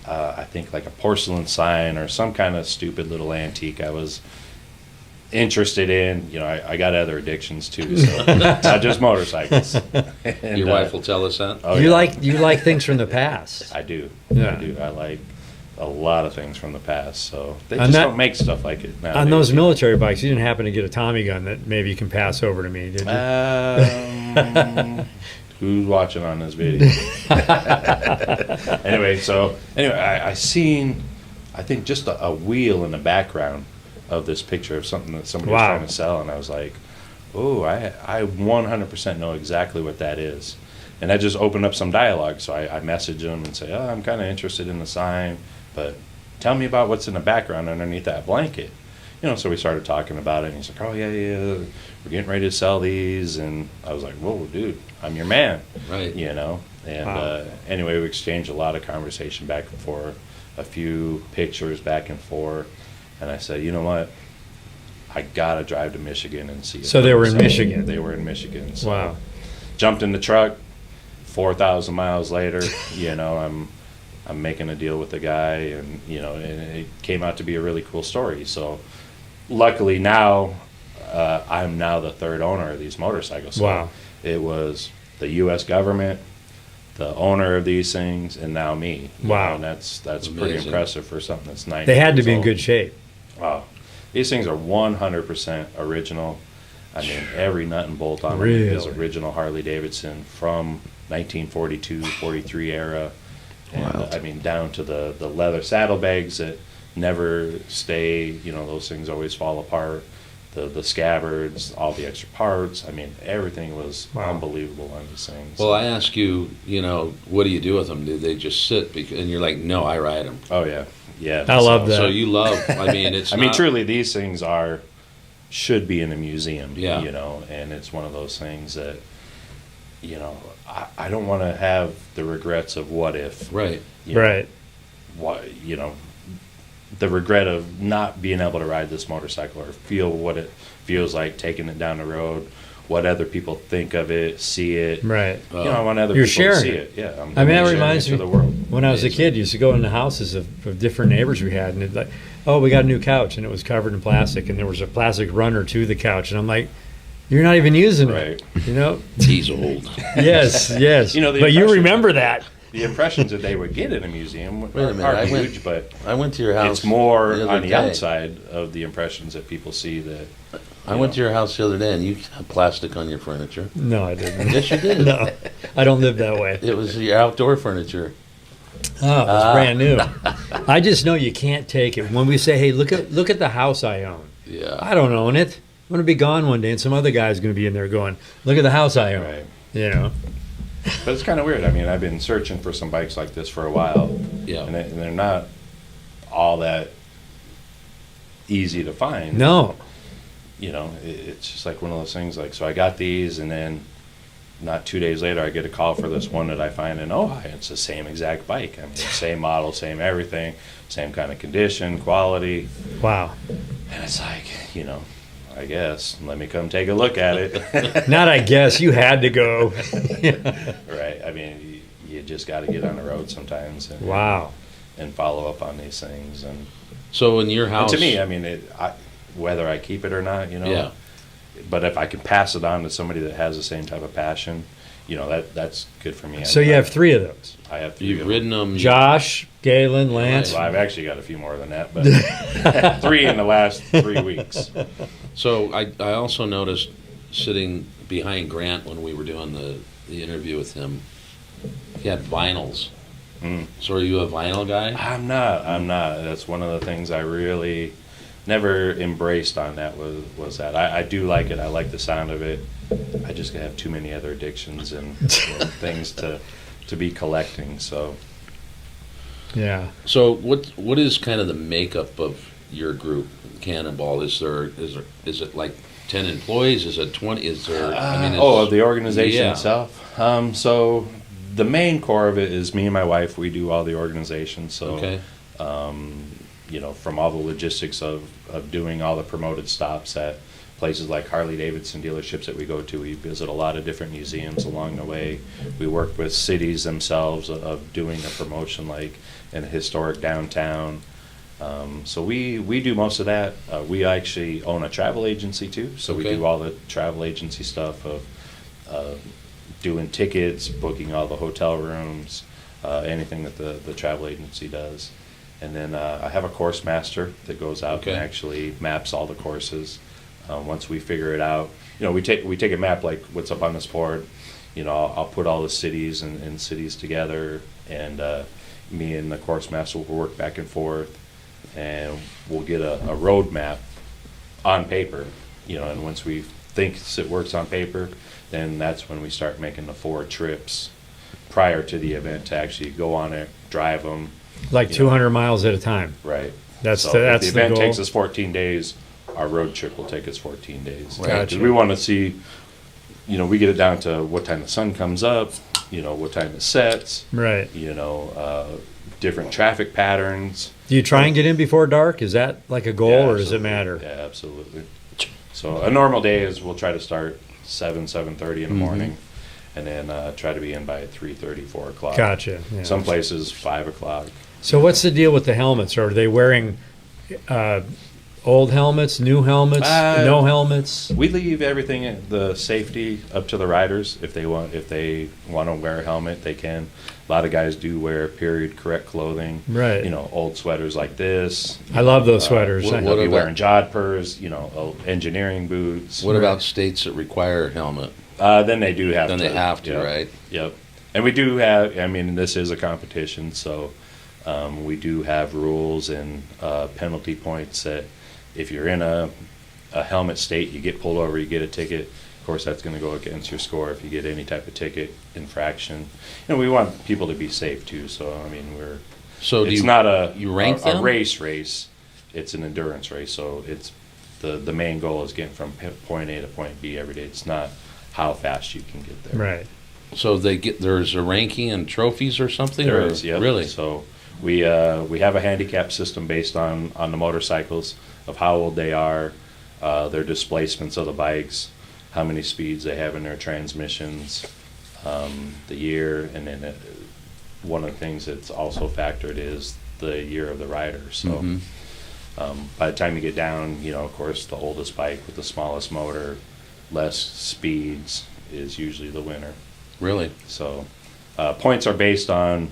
I think like a porcelain sign or some kind of stupid little antique I was interested in. I got other addictions too, so not just motorcycles. And, Your wife will tell us that? oh, you yeah. like things from the past. I do. Yeah. I do. I like a lot of things from the past. So they On just that- don't make stuff like it now. On those military bikes, you didn't happen to get a Tommy gun that maybe you can pass over to me, did you? Who's watching on this video? anyway, I seen, I think just a wheel in the background of this picture of something that somebody was Wow. trying to sell, and I was like, oh, I 100% know exactly what that is. And that just opened up some dialogue. So I messaged him and say, oh, I'm kind of interested in the sign, but tell me about what's in the background underneath that blanket. So we started talking about it, and he's like, oh, yeah, we're getting ready to sell these. And I was like, whoa, dude, I'm your man. Right. And Wow. Anyway, we exchanged a lot of conversation back and forth, a few pictures back and forth. And I said, you know what? I got to drive to Michigan and see it. So they were in So Michigan? They were in Michigan. So Wow. jumped in the truck, 4,000 miles later, I'm making a deal with the guy, and it came out to be a really cool story. So luckily now, I'm now the third owner of these motorcycles. So Wow. it was the U.S. government, the owner of these things, and now me. Wow. And that's pretty Amazing. impressive for something that's 90 They had to years be in old. good shape. Wow. These things are 100% original. I mean, every nut and bolt on them Really? is original Harley Davidson from 1942, 43 era. And Wild. I mean, down to the leather saddlebags that never stay, those things always fall apart. The scabbards, all the extra parts. I mean, everything was Wow. unbelievable on these things. Well, I ask you, what do you do with them? Do they just sit? And you're like, no, I ride them. Oh, yeah. Yeah. I love that. So you love, it's I mean, not- truly, these things should be in a museum, Yeah. and it's one of those things that, I don't want to have the regrets of what if. Right. you know, Right. The regret of not being able to ride this motorcycle or feel what it feels like taking it down the road, what other people think of it, see it. Right. I want other You're people to sharing see it. it. Yeah. I'm I mean, that sharing reminds it me, to the world. when I was a Amazing. kid, used to go into houses of different neighbors we had, and it's like, oh, we got a new couch, and it was covered in plastic, and there was a plastic runner to the couch, and I'm like, you're not even using Right. it, He's old. Yes, yes. The But you impression- remember that. The impressions that they would get in a museum Wait a minute, are I went- huge, but I went to your house. it's more the other on the day. outside of the impressions that people see that. I went to your house the other day, and you had plastic on your furniture. No, I didn't. Yes, you did. No, I don't live that way. It was your outdoor furniture. Oh, it was brand new. I just know you can't take it. When we say, hey, look at the house I own. Yeah. I don't own it. I'm going to be gone one day, and some other guy's going to be in there going, look at the house I own. Right. You know? But it's kind of weird. I mean, I've been searching for some bikes like this for a while, Yeah. and they're not all that easy to find. No. It's just like one of those things. Like, so I got these, and then not 2 days later, I get a call for this one that I find in Ojai. It's the same exact bike. I mean, same model, same everything, same kind of condition, quality. Wow. And it's like, I guess, let me come take a look at it. Not I guess. You had to go. Right. I mean, you just got to get on the road sometimes and, Wow. and follow up on these things. And, So in your and house, to me, I mean, whether I keep it or not, you know. Yeah. But if I can pass it on to somebody that has the same type of passion, you know, that's good for me. So you have 3 of those. I have 3 You've of ridden them. Josh, Galen, Lance. Well, I've actually got a few more than that, but 3 in the last 3 weeks. So I also noticed sitting behind Grant when we were doing the interview with him, he had vinyls. So are you a vinyl guy? I'm not. That's one of the things I really never embraced on that was that. I do like it. I like the sound of it. I just have too many other addictions and things to be collecting. So Yeah. So what is kind of the makeup of your group, Cannonball? Is it like 10 employees? Is it 20? Is there? The organization Yeah. itself. So the main core of it is me and my wife. We do all the organization. So Okay. you know, from all the logistics of doing all the promoted stops at places like Harley Davidson dealerships that we go to. We visit a lot of different museums along the way. We work with cities themselves of doing a promotion like in a historic downtown. So we do most of that. We actually own a travel agency too, so we Okay. do all the travel agency stuff of doing tickets, booking all the hotel rooms, anything that the travel agency does. And then I have a course master that goes out Okay. and actually maps all the courses. Once we figure it out, you know, we take a map like what's up on this board. You know, I'll put all the cities and cities together, and me and the course master will work back and forth, and we'll get a road map on paper. You know, and once we think it works on paper, then that's when we start making the 4 trips prior to the event to actually go on it, drive them. Like 200 miles at a time. Right. That's So the if the event goal. takes us 14 days, our road trip will take us 14 days. Right. Gotcha. Because we want to see, you know, we get it down to what time the sun comes up, you know, what time it sets, Right. you know, different traffic patterns. Do you try and get in before dark? Is that like a goal, Yeah, or does it absolutely. matter? Yeah, absolutely. So a normal day is we'll try to start 7:30 in the morning, and then try to be in by 3:30, 4 o'clock. Gotcha. Yeah. Some places 5 o'clock. So what's the deal with the helmets? Are they wearing old helmets, new helmets, no helmets? We leave everything, the safety, up to the riders. If they want to wear a helmet, they can. A lot of guys do wear period correct clothing. Right. You know, old sweaters like this. I love those sweaters. what They'll be about- wearing jodhpurs, you know, engineering boots. What about states that require a helmet? Then they do have Then to. they have to, Yep. right? Yep. And we do have, I mean, this is a competition, so we do have rules and penalty points that if you're in a helmet state, you get pulled over, you get a ticket. Of course, that's going to go against your score if you get any type of ticket, infraction. And we want people to be safe too, so I mean, So it's not you rank a them? race, it's an endurance race, so it's the main goal is getting from point A to point B every day. It's not how fast you can get there. Right. So there's a ranking and trophies or something? There or- is, yeah. Really? So we have a handicap system based on the motorcycles of how old they are, their displacements of the bikes, how many speeds they have in their transmissions, the year, and then one of the things that's also factored is the year of the rider. So Mhm. by the time you get down, you know, of course, the oldest bike with the smallest motor, less speeds is usually the winner. Really? So points are based on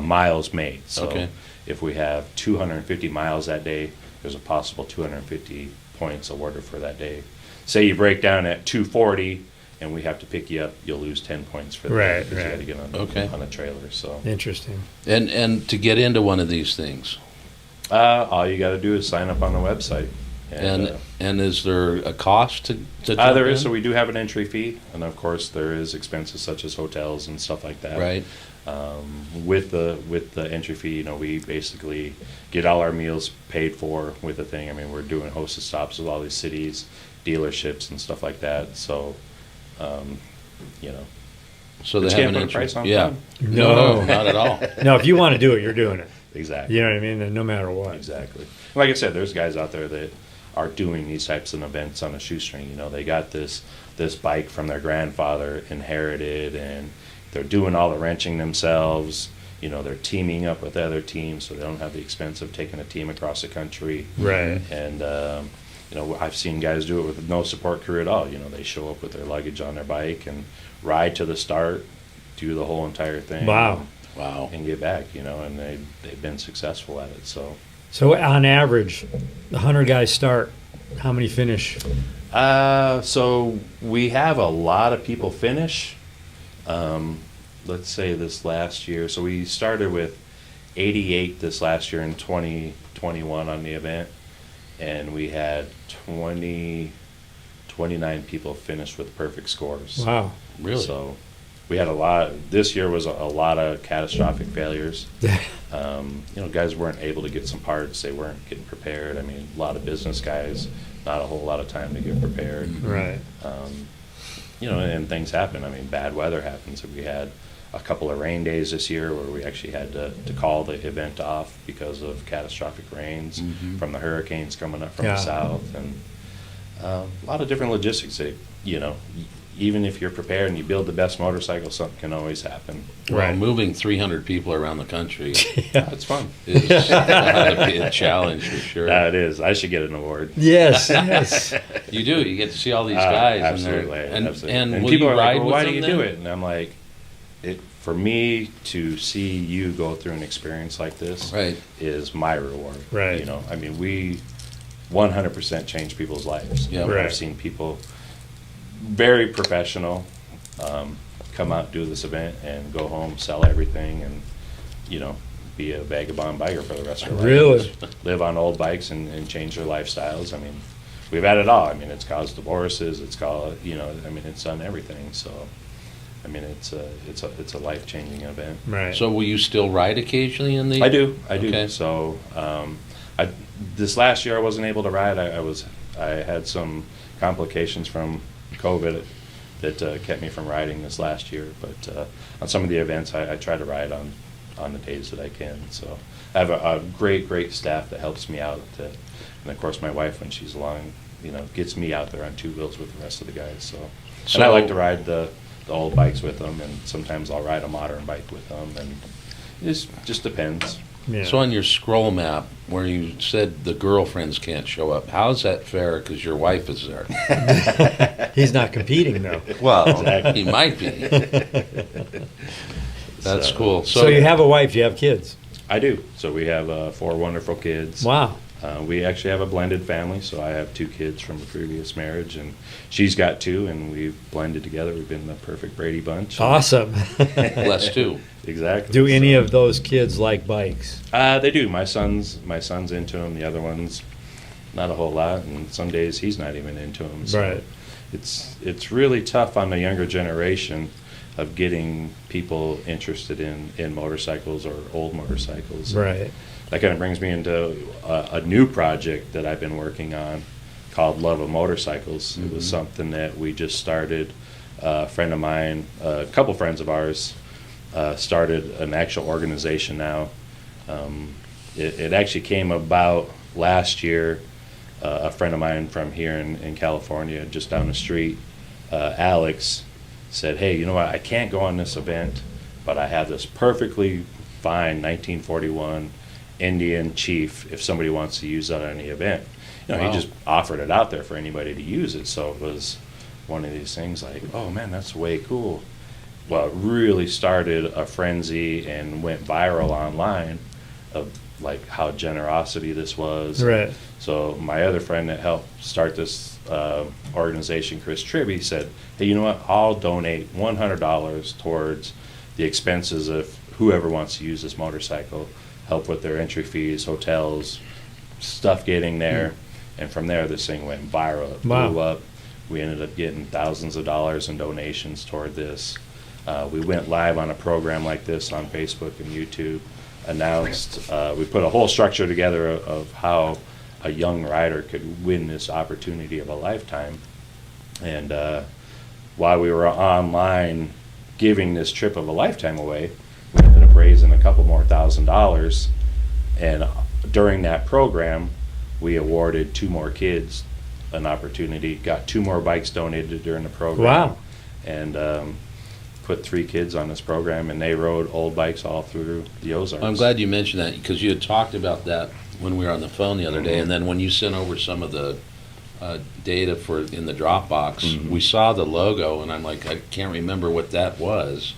miles made. So Okay. if we have 250 miles that day, there's a possible 250 points awarded for that day. Say you break down at 240 and we have to pick you up, you'll lose 10 points for that. Right, because you got to get on, Okay. on a trailer. So Interesting. And to get into one of these things, all you got to do is sign up on the website. and is there a cost to jump There is, in? so we do have an entry fee, and of course there is expenses such as hotels and stuff like that. Right. With the entry fee, you know, we basically get all our meals paid for with the thing. I mean, we're doing hosted stops with all these cities, dealerships, and stuff like that. So, you know, So But they you have can't an put a entry. price on Yeah. fun. No. not at all. No, if you want to do it, you're doing it. exactly. You know what I mean? And no matter what. Exactly. Like I said, there's guys out there that are doing these types of events on a shoestring. You know, they got this bike from their grandfather inherited, and they're doing all the wrenching themselves. You know, they're teaming up with other teams, so they don't have the expense of taking a team across the country. Right. And You know, I've seen guys do it with no support crew at all. You know, they show up with their luggage on their bike and ride to the start, do the whole entire thing. Wow. Wow. And get back, you know, and they've been successful at it. So on average, the 100 guys start. How many finish? So we have a lot of people finish. Let's say this last year. So we started with 88 this last year in 2021 on the event. And we had 29 people finish with perfect scores. Wow. Really? So we had a lot. This year was a lot of catastrophic failures. You know, guys weren't able to get some parts. They weren't getting prepared. I mean, a lot of business guys, not a whole lot of time to get prepared. Right. You know, and things happen. I mean, bad weather happens. We had a couple of rain days this year where we actually had to call the event off because of catastrophic rains from the hurricanes coming up from the south, and a lot of different logistics that, you know, even if you're prepared and you build the best motorcycle, something can always happen. Well, moving 300 people around the country It's fun. is gotta be a challenge for sure. That is. I should get an award. Yes, yes. You do. You get to see all these guys. Absolutely. And, absolutely. and will people you are ride like, well, with why them do you then? do it? And I'm like, for me to see you go through an experience like this Right. is my reward. Right. You know, I mean, we 100% change people's lives. Yeah. Right. I've seen people very professional come out, do this event, and go home, sell everything, and, you know, be a vagabond biker for the rest of their life. Really? Just live on old bikes and change their lifestyles. I mean, we've had it all. I mean, it's caused divorces. It's caused, you know, I mean, it's done everything. So, I mean, it's a life-changing event. Right. So will you still ride occasionally in the? I do. Okay. So, this last year I wasn't able to ride. I had some complications from COVID that kept me from riding this last year. But on some of the events, I try to ride on the days that I can. So I have a great staff that helps me out. And of course, my wife, when she's along, you know, gets me out there on two wheels with the rest of the guys. So and I like to ride the old bikes with them, and sometimes I'll ride a modern bike with them, and it just depends. Yeah. So on your scroll map, where you said the girlfriends can't show up, how's that fair? Because your wife is there. He's not competing, though. Well, he might be. That's cool. So you have a wife, you have kids. I do. So we have 4 wonderful kids. Wow. We actually have a blended family, so I have 2 kids from a previous marriage, and she's got 2, and we've blended together. We've been the perfect Brady bunch. Awesome. Blessed too. Exactly. Do any of those kids like bikes? They do. My son's into them. The other one's not a whole lot, and some days he's not even into them. So Right. It's really tough on the younger generation of getting people interested in motorcycles or old motorcycles. Right. That kind of brings me into a new project that I've been working on called Love of Motorcycles. It was something that we just started. A friend of mine, a couple friends of ours, started an actual organization now. It actually came about last year. A friend of mine from here in California, just down the street, Alex, said, hey, you know what, I can't go on this event, but I have this perfectly fine 1941 Indian Chief if somebody wants to use that on the event. You know, Wow. he just offered it out there for anybody to use it, so it was one of these things like, oh man, that's way cool. Well, it really started a frenzy and went viral online of like how generosity this was. Right. So my other friend that helped start this organization, Chris Tribby, said, hey, you know what, I'll donate $100 towards the expenses of whoever wants to use this motorcycle, help with their entry fees, hotels, stuff getting there. And from there, this thing went viral. It Wow. blew up. We ended up getting thousands of dollars in donations toward this. We went live on a program like this on Facebook and YouTube, announced, we put a whole structure together of how a young rider could win this opportunity of a lifetime. And while we were online giving this trip of a lifetime away, we ended up raising a couple more $1,000. And during that program, we awarded 2 more kids an opportunity, got 2 more bikes donated during the program. Wow. And put 3 kids on this program, and they rode old bikes all through the Ozarks. I'm glad you mentioned that because you had talked about that when we were on the phone the other day, and then when you sent over some of the data for in the Dropbox. We saw the logo, and I'm like, I can't remember what that was.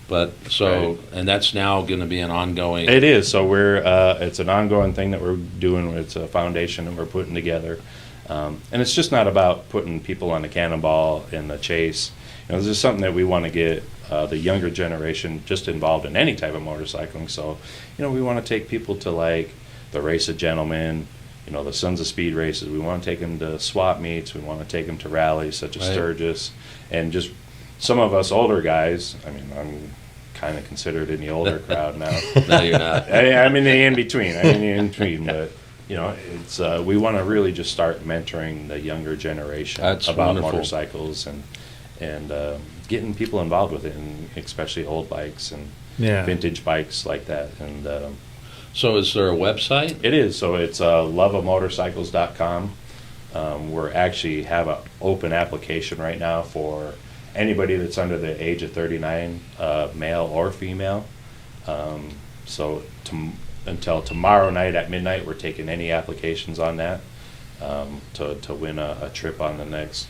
But so, and that's now going to be an ongoing. It is. So we're it's an ongoing thing that we're doing. It's a foundation that we're putting together, and it's just not about putting people on the Cannonball and the chase. This is something that we want to get the younger generation just involved in any type of motorcycling. So, we want to take people to like the Race of Gentlemen, the Sons of Speed races. We want to take them to swap meets. We want to take them to rallies such as Sturgis, and just some of us older guys. I mean, I'm kind of considered in the older crowd now. No, you're not. I'm in the in-between. But, it's we want to really just start mentoring the younger generation about wonderful. Motorcycles and getting people involved with it, and especially old bikes and vintage bikes like that. And so is there a website? It is. So it's loveofmotorcycles.com. We're actually have an open application right now for anybody that's under the age of 39, male or female. So until tomorrow night at midnight, we're taking any applications on that to win a trip on the next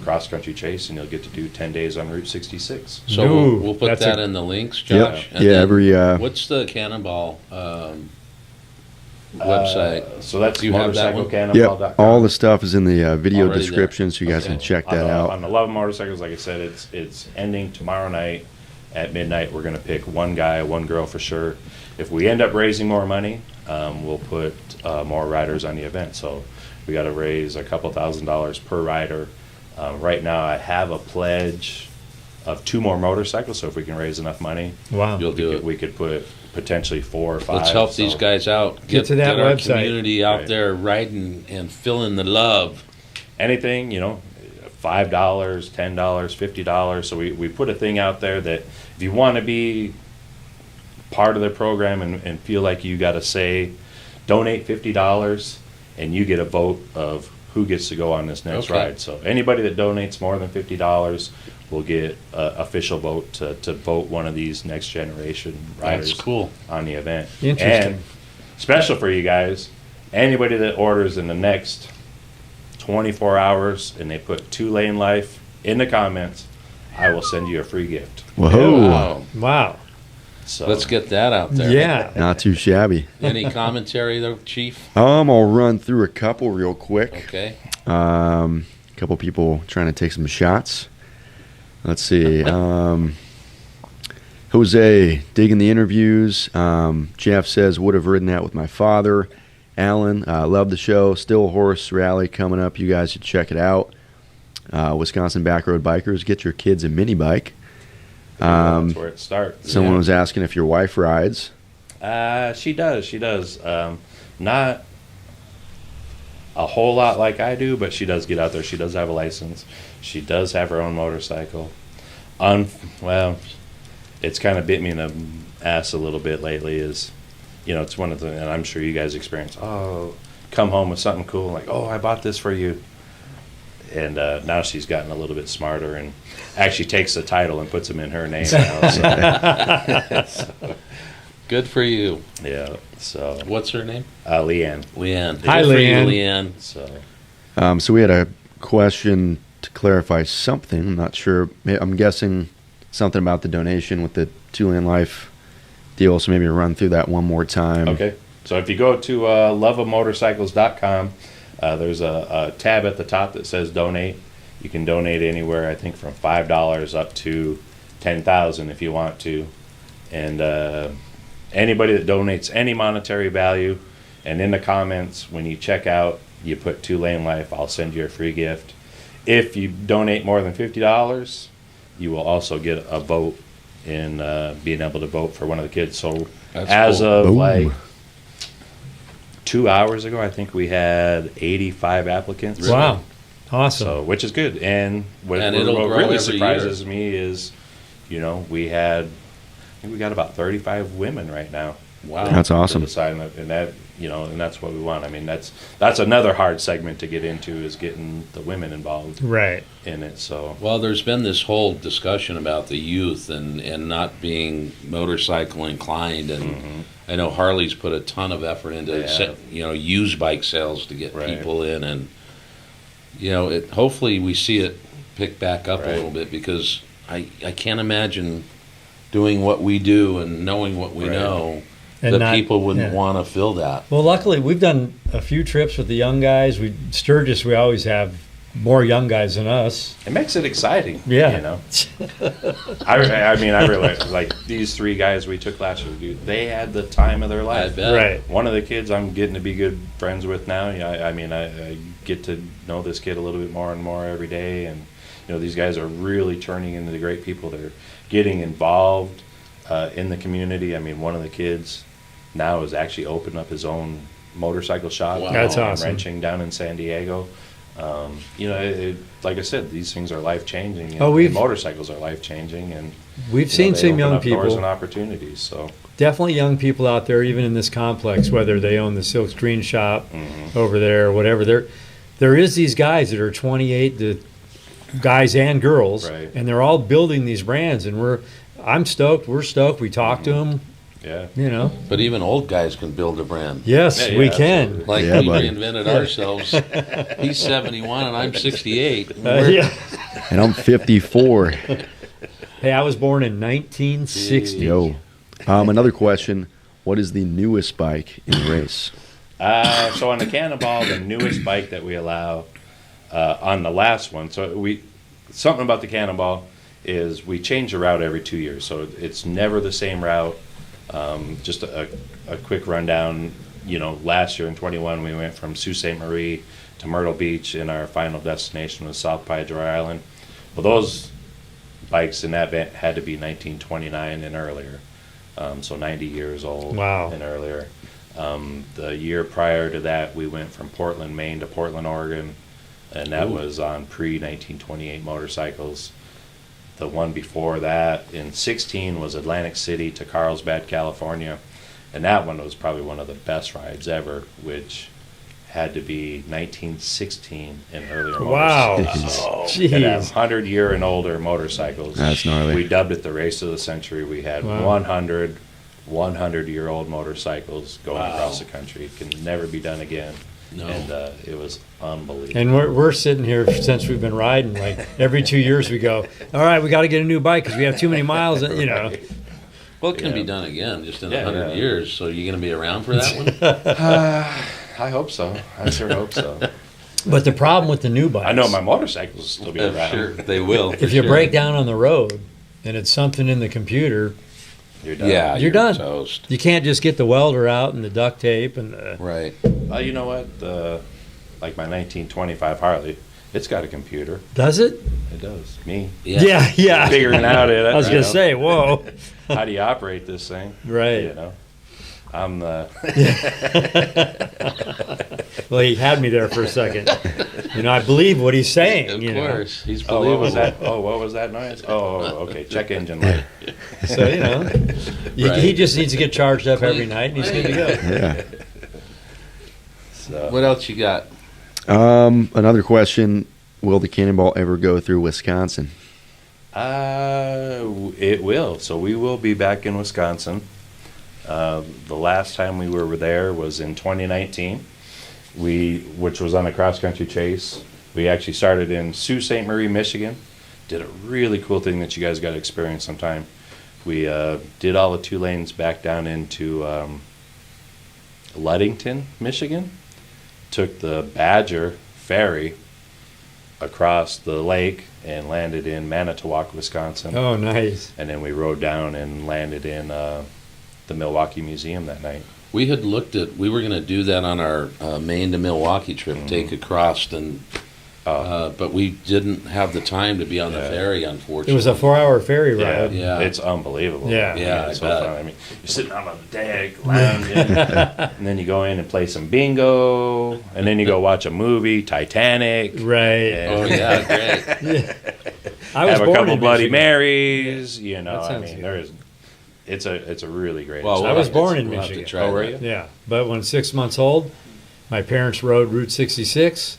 cross-country chase, and you'll get to do 10 days on Route 66. So we'll put that in the links, Josh. Yep. And what's the Cannonball website? So that's Do you have that one? motorcyclecannonball.com. Yep. All the stuff is in the video Already description, so you guys can check that out. On the Love of Motorcycles, like I said, it's ending tomorrow night at midnight. We're going to pick one guy, one girl for sure. If we end up raising more money, we'll put more riders on the event. So we got to raise a couple $1,000s per rider. Right now, I have a pledge of 2 more motorcycles. So if we can raise enough money, You'll do it. We could put potentially 4 or 5. Let's help these guys out. Get to that our website. Community out there riding and feeling the love. Anything, $5, $10, $50. So we put a thing out there that if you want to be part of the program and feel like you got to say, donate $50, and you get a vote of who gets to go on this next ride. So anybody that donates more than $50 will get an official vote to vote one of these next generation riders. That's cool. On the event. Interesting. And special for you guys, anybody that orders in the next 24 hours and they put 2LaneLIVE in the comments, I will send you a free gift. Whoa. Wow. So Let's get that out there. Yeah. Not too shabby. Any commentary though, Chief? I'll run through a couple real quick. Okay. A couple people trying to take some shots. Let's see. Jose, digging the interviews. Jeff says, would have ridden that with my father. Alan, love the show. Still Horse Rally coming up. You guys should check it out. Wisconsin Backroad Bikers, get your kids a mini bike. that's where it starts. Someone was asking if your wife rides. She does. Not a whole lot like I do, but she does get out there. She does have a license. She does have her own motorcycle. Well, it's kind of bit me in the ass a little bit lately. It's one of the, and I'm sure you guys experience. Oh, come home with something cool, like, oh, I bought this for you. And now she's gotten a little bit smarter and actually takes the title and puts them in her name now. So, Good for you. yeah. So What's her name? Leanne. Leanne. Hi, Good for you, Leanne. Leanne. So we had a question to clarify something. I'm not sure. I'm guessing something about the donation with the 2LaneLIVE deal. So maybe run through that one more time. Okay. So if you go to loveofmotorcycles.com, there's a tab at the top that says donate. You can donate anywhere, I think, from $5 up to $10,000 if you want to. And anybody that donates any monetary value, and in the comments when you check out, you put 2LaneLIVE, I'll send you a free gift. If you donate more than $50, you will also get a vote in being able to vote for one of the kids. So That's as cool. of Boom. like 2 hours ago, I think we had 85 applicants. Wow. Awesome. So, which is good. And what it'll grow really every surprises me is, we got about 35 women right now. Wow. That's awesome. To sign up, and that, and that's what we want. I mean, that's another hard segment to get into, is getting the women involved Right. in it. So, Well, there's been this whole discussion about the youth and not being motorcycle inclined, and I know Harley's put a ton of effort into Yeah. used bike sales to get Right. people in, and hopefully we see it pick back up a Right. little bit, because I can't imagine doing what we do and knowing what we Right. know, And that not- people wouldn't yeah. want to fill that. Well, luckily, we've done a few trips with the young guys. Sturgis, we always have more young guys than us. It makes it exciting. Yeah. You know. I mean, I really like these 3 guys we took last year. Dude, they had the time of their I life. bet. Right. One of the kids I'm getting to be good friends with now. I mean, I get to know this kid a little bit more and more every day, and these guys are really turning into the great people. They're getting involved in the community. I mean, one of the kids now has actually opened up his own motorcycle shop. Wow. That's and awesome. Wrenching down in San Diego. Like I said, these things are life changing. Oh, and motorcycles are life changing, and We've seen they some open young up doors people, and opportunities. So definitely young people out there, even in this complex, whether they own the Silk Screen shop over there or whatever. There is these guys that are 28, the guys and girls, Right. and they're all building these brands, and I'm stoked. We're stoked. We talk to them, yeah, But even old guys can build a brand. Yes, Yeah, we absolutely. can. Like Yeah, we buddy. reinvented ourselves. He's 71 and I'm 68. Yeah. And I'm 54. Hey, I was born in 1960. Yo. Another question. What is the newest bike in the race? So on the Cannonball, the newest bike that we allow on the last one. So something about the Cannonball is we change the route every 2 years. So it's never the same route. Just a quick rundown. Last year in 21, we went from Sault Ste. Marie to Myrtle Beach, and our final destination was South Padre Island. Well, those bikes in that event had to be 1929 and earlier, so 90 years old. Wow. And earlier. The year prior to that, we went from Portland, Maine to Portland, Oregon, and that was on pre-1928 motorcycles. The one before that, in 16, was Atlantic City to Carlsbad, California, and that one was probably one of the best rides ever, which had to be 1916 and earlier Wow. motorcycles. So, and have Jeez. 100-year and older motorcycles. That's gnarly. We dubbed it the race of the century. We had Wow. 100-year-old motorcycles going across the country. It can never be done again. No. And it was unbelievable. And we're sitting here since we've been riding. Like every 2 years, we go, all right, we got to get a new bike because we have too many miles. Well, it can be Yeah. done again just in Yeah, 100 yeah. years. So you're going to be around for that one? I hope so. I sure hope so. But the problem with the new bikes, I know my motorcycles will still be around. Sure, they will. if you break down on the road and it's something in the computer, You're done. Yeah, You're done. toast. you can't just get the welder out and the duct tape and the, Right. You know what? Like my 1925 Harley, it's got a computer. does it? It does. Me. Yeah. Figuring out it. I was gonna say, whoa, How do you operate this thing? right. You know, I'm the. Well, he had me there for a second. I believe what he's saying. Of you know. course. He's Oh, believable. what was that? Oh, what was that noise? Oh, okay. Check engine light. So Right. he just needs to get charged up every night, and he's good to go. Yeah. So, What else you got? Another question. Will the Cannonball ever go through Wisconsin? it will. So we will be back in Wisconsin. The last time we were there was in 2019. Which was on a cross country chase. We actually started in Sault Ste. Marie, Michigan. Did a really cool thing that you guys got to experience sometime. We did all the 2 lanes back down into Ludington, Michigan. Took the Badger ferry across the lake and landed in Manitowoc, Wisconsin. Oh, nice. And then we rode down and landed in the Milwaukee Museum that night. We had looked at, we were going to do that on our Maine to Milwaukee trip, take across, and but we didn't have the time to be on the ferry, unfortunately. It was a 4-hour ferry ride. Yeah. It's unbelievable. Yeah. Yeah, it's I so bet. fun. I mean, you're sitting on the deck, lounging, and then you go in and play some bingo, and then you go watch a movie, Titanic. Right. Oh, yeah, great. I was Have a born couple in Bloody Michigan. Marys. That I sounds mean, good. there is. It's a really great. Well, I was born in we'll have to Michigan. try Oh, were that. you? Yeah, but when 6 months old, my parents rode Route 66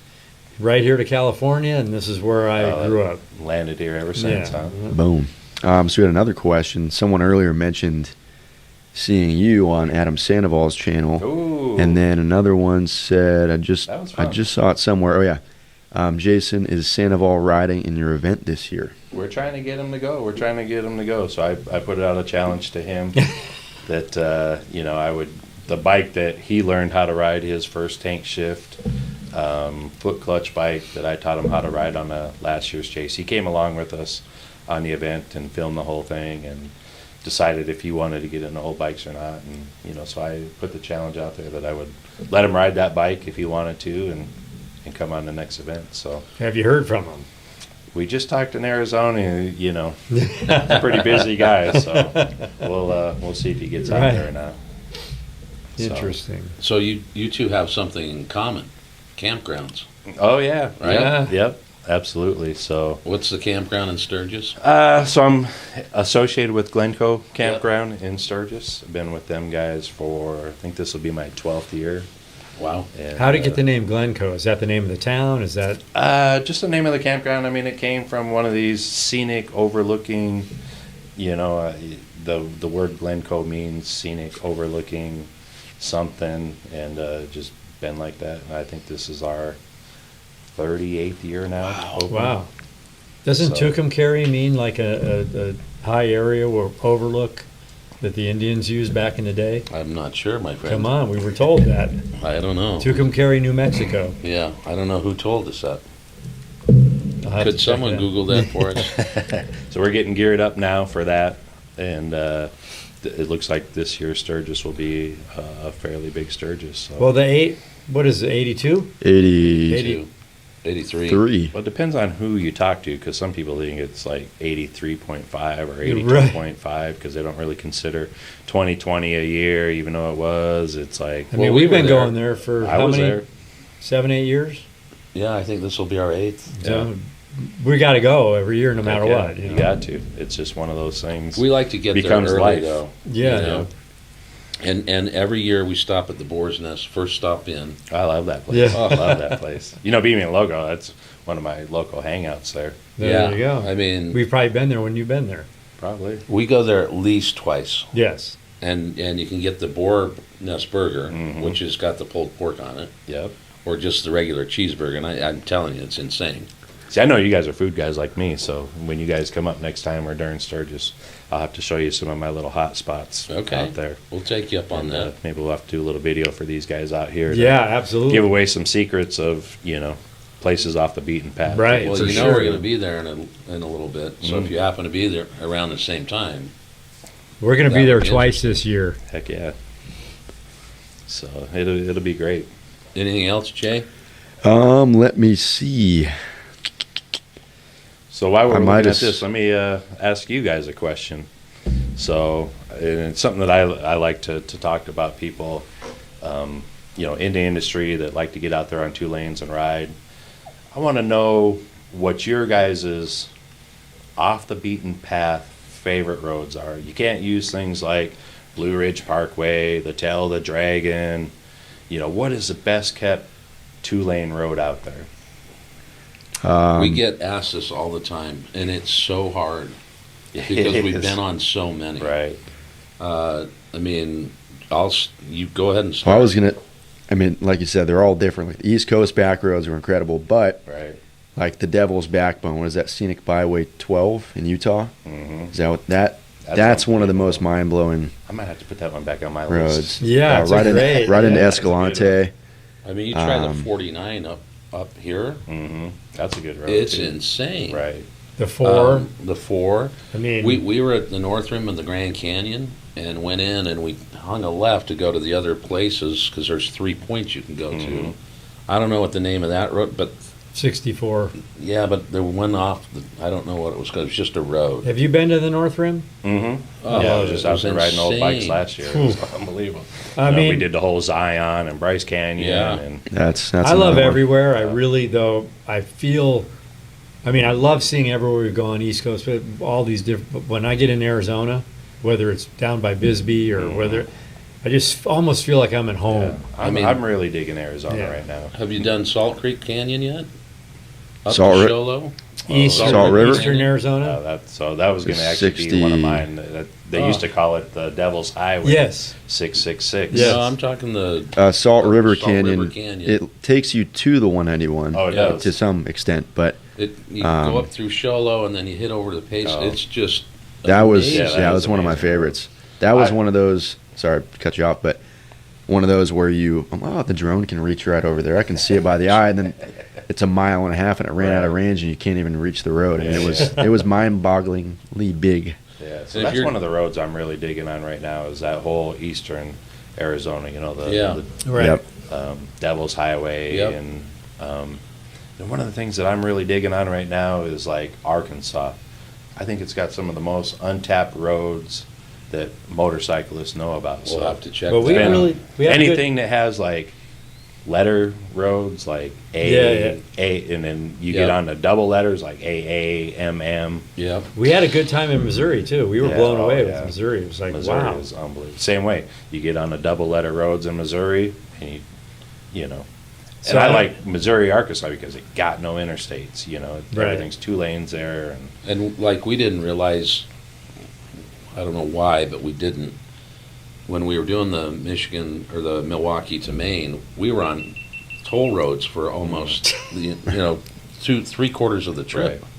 right here to California, and this is where I grew up. Landed here ever since, Yeah. huh? Boom. So we had another question. Someone earlier mentioned seeing you on Adam Sandoval's channel. Ooh. And then another one said, That was fun. I just saw it somewhere. Oh, yeah. Jason, is Sandoval riding in your event this year? We're trying to get him to go. So I put out a challenge to him that the bike that he learned how to ride his first tank shift, foot clutch bike that I taught him how to ride on last year's chase. He came along with us on the event and filmed the whole thing and decided if he wanted to get into old bikes or not. And so I put the challenge out there that I would let him ride that bike if he wanted to and come on the next event. So Have you heard from him? we just talked in Arizona, pretty busy guy, so we'll see if he gets out Right. there or not. Interesting. So you two have something in common, campgrounds. Oh yeah, Right? yeah, yep, absolutely. So What's the campground in Sturgis? so I'm associated with Glencoe Campground in Sturgis. I've been with them guys for, I think this will be my 12th year. Wow. And, How did you get the name Glencoe? Is that the name of the town? Is that just the name of the campground. I mean, it came from one of these scenic overlooking, the word Glencoe means scenic overlooking something, and just been like that. And I think this is our 38th year now. open. wow? Doesn't So- Tucumcari mean like a high area or overlook that the Indians used back in the day? I'm not sure, my friend. Come on, we were told that. I don't know. Tucumcari, New Mexico. Yeah, I don't know who told us that. I'll have to Could check someone it out. Google that for us? So we're getting geared up now for that, and it looks like this year Sturgis will be a fairly big Sturgis. So. Well, what is it, 82? 83. 83. Well, it depends on who you talk to, because some people think it's like 83.5 or You're right. 82.5 because they don't really consider 2020 a year, even though it was. It's like, I Well, mean, we we've were been there. going there for I how was many? there. 7, 8 years? Yeah, I think this will be our 8th. So we got to go every year no matter Heck yeah, what. You know? got to. It's just one of those things. We like to get Becomes there early, life. though. Yeah. you know? And every year we stop at the Boar's Nest, first stop in. I love that place. Yeah. I love that place. Being a logo, that's one of my local hangouts there. There you go. I mean, We've probably been there when you've been there. Probably. we go there at least twice. Yes. And you can get the Boar Nest burger, Mhm. which has got the pulled pork on it, Yep. or just the regular cheeseburger. And I'm telling you, it's insane. See, I know you guys are food guys like me, so when you guys come up next time or during Sturgis, I'll have to show you some of my little hot spots Okay. out there. We'll take you up on And, that. maybe we'll have to do a little video for these guys out here. to Yeah, absolutely. Give away some secrets of, places off the beaten path. Right. Well, for you know sure. we're going to be there in a little bit. So Mhm. if you happen to be there around the same time, We're going to That be there would be twice this year. Heck yeah. So it'll be great. anything else, Jay? Let me see. So while we're I might looking at have this, let me ask you guys a question. So, and it's something that I like to talk about people, in the industry that like to get out there on 2 lanes and ride. I want to know what your guys' off the beaten path favorite roads are. You can't use things like Blue Ridge Parkway, the Tail of the Dragon. What is the best kept 2-lane road out there? We get asked this all the time, and it's so hard because we've been on so many. Right. I mean, you go ahead and Well, start. like you said, they're all different. Like the East Coast back roads are incredible, but Right. like the Devil's Backbone, what is that, Scenic Byway 12 in Utah? Mm-hmm. Is that what that's one of the most mind-blowing I might have to put that one back on my roads. list. Yeah, it's right great. right into Yeah. Escalante. I mean, you try the Um, 49 up here. Mm-hmm. That's a good road. It's too. insane. Right. The 4. The 4. I mean, We were at the North Rim of the Grand Canyon and went in and we hung a left to go to the other places because there's 3 points you can go Mhm. to. I don't know what the name of that road, but 64. yeah, but there one off. I don't know what it was because it was just a road. Have you been to the North Rim? Mm-hmm. Oh, Yeah, I was just it out was there riding old bikes insane. last year. It was unbelievable. I We mean, did the whole Zion and Bryce Canyon. Yeah. And That's I love another one. everywhere. I really, though, I love seeing everywhere we've gone, East Coast, but all these different, but when I get in Arizona, whether it's down by Bisbee or whether, I just almost feel like I'm at home. I'm really digging Arizona Yeah. right now. Have you done Salt Creek Canyon yet? Up Salt in Ri- Sholo? Salt River? Eastern Arizona. That was going to actually 60. be one of mine. They used to call it the Devil's Highway. Yes. 666. Yes. No, I'm talking the Salt River Salt Canyon. River Canyon. It takes you to the 191 Oh, it does. to some extent, but You go up through Sholo and then you hit over to the Pace. Oh. It's just that was amazing. that was one of my amazing. favorites. That was one of those. Sorry to cut you off, but one of those where the drone can reach right over there. I can see it by the eye, and then it's a mile and a half, and it ran out of range, and you can't even reach the road. And it was mind-bogglingly big. Yeah, so If that's you're- one of the roads I'm really digging on right now is that whole eastern Arizona, Yeah. Right. Yep. Devil's Highway. Yep. And one of the things that I'm really digging on right now is like Arkansas. I think it's got some of the most untapped roads that motorcyclists know about. We'll have to check. But we that out. really we have anything that has like letter roads like A, Yeah, A, and then you Yeah. get on the double letters like AA, MM. Yep. we had a good time in Missouri too. We were Yeah, blown away yeah. with Missouri. It was like Missouri wow. is unbelievable. Same way, you get on the double letter roads in Missouri, and you know. So And I I- like Missouri, Arkansas because it got no interstates. Right. Everything's 2 lanes there, and And like we didn't realize, I don't know why, but we didn't. When we were doing the Michigan or the Milwaukee to Maine, we were on toll roads for almost three quarters of the trip. Right.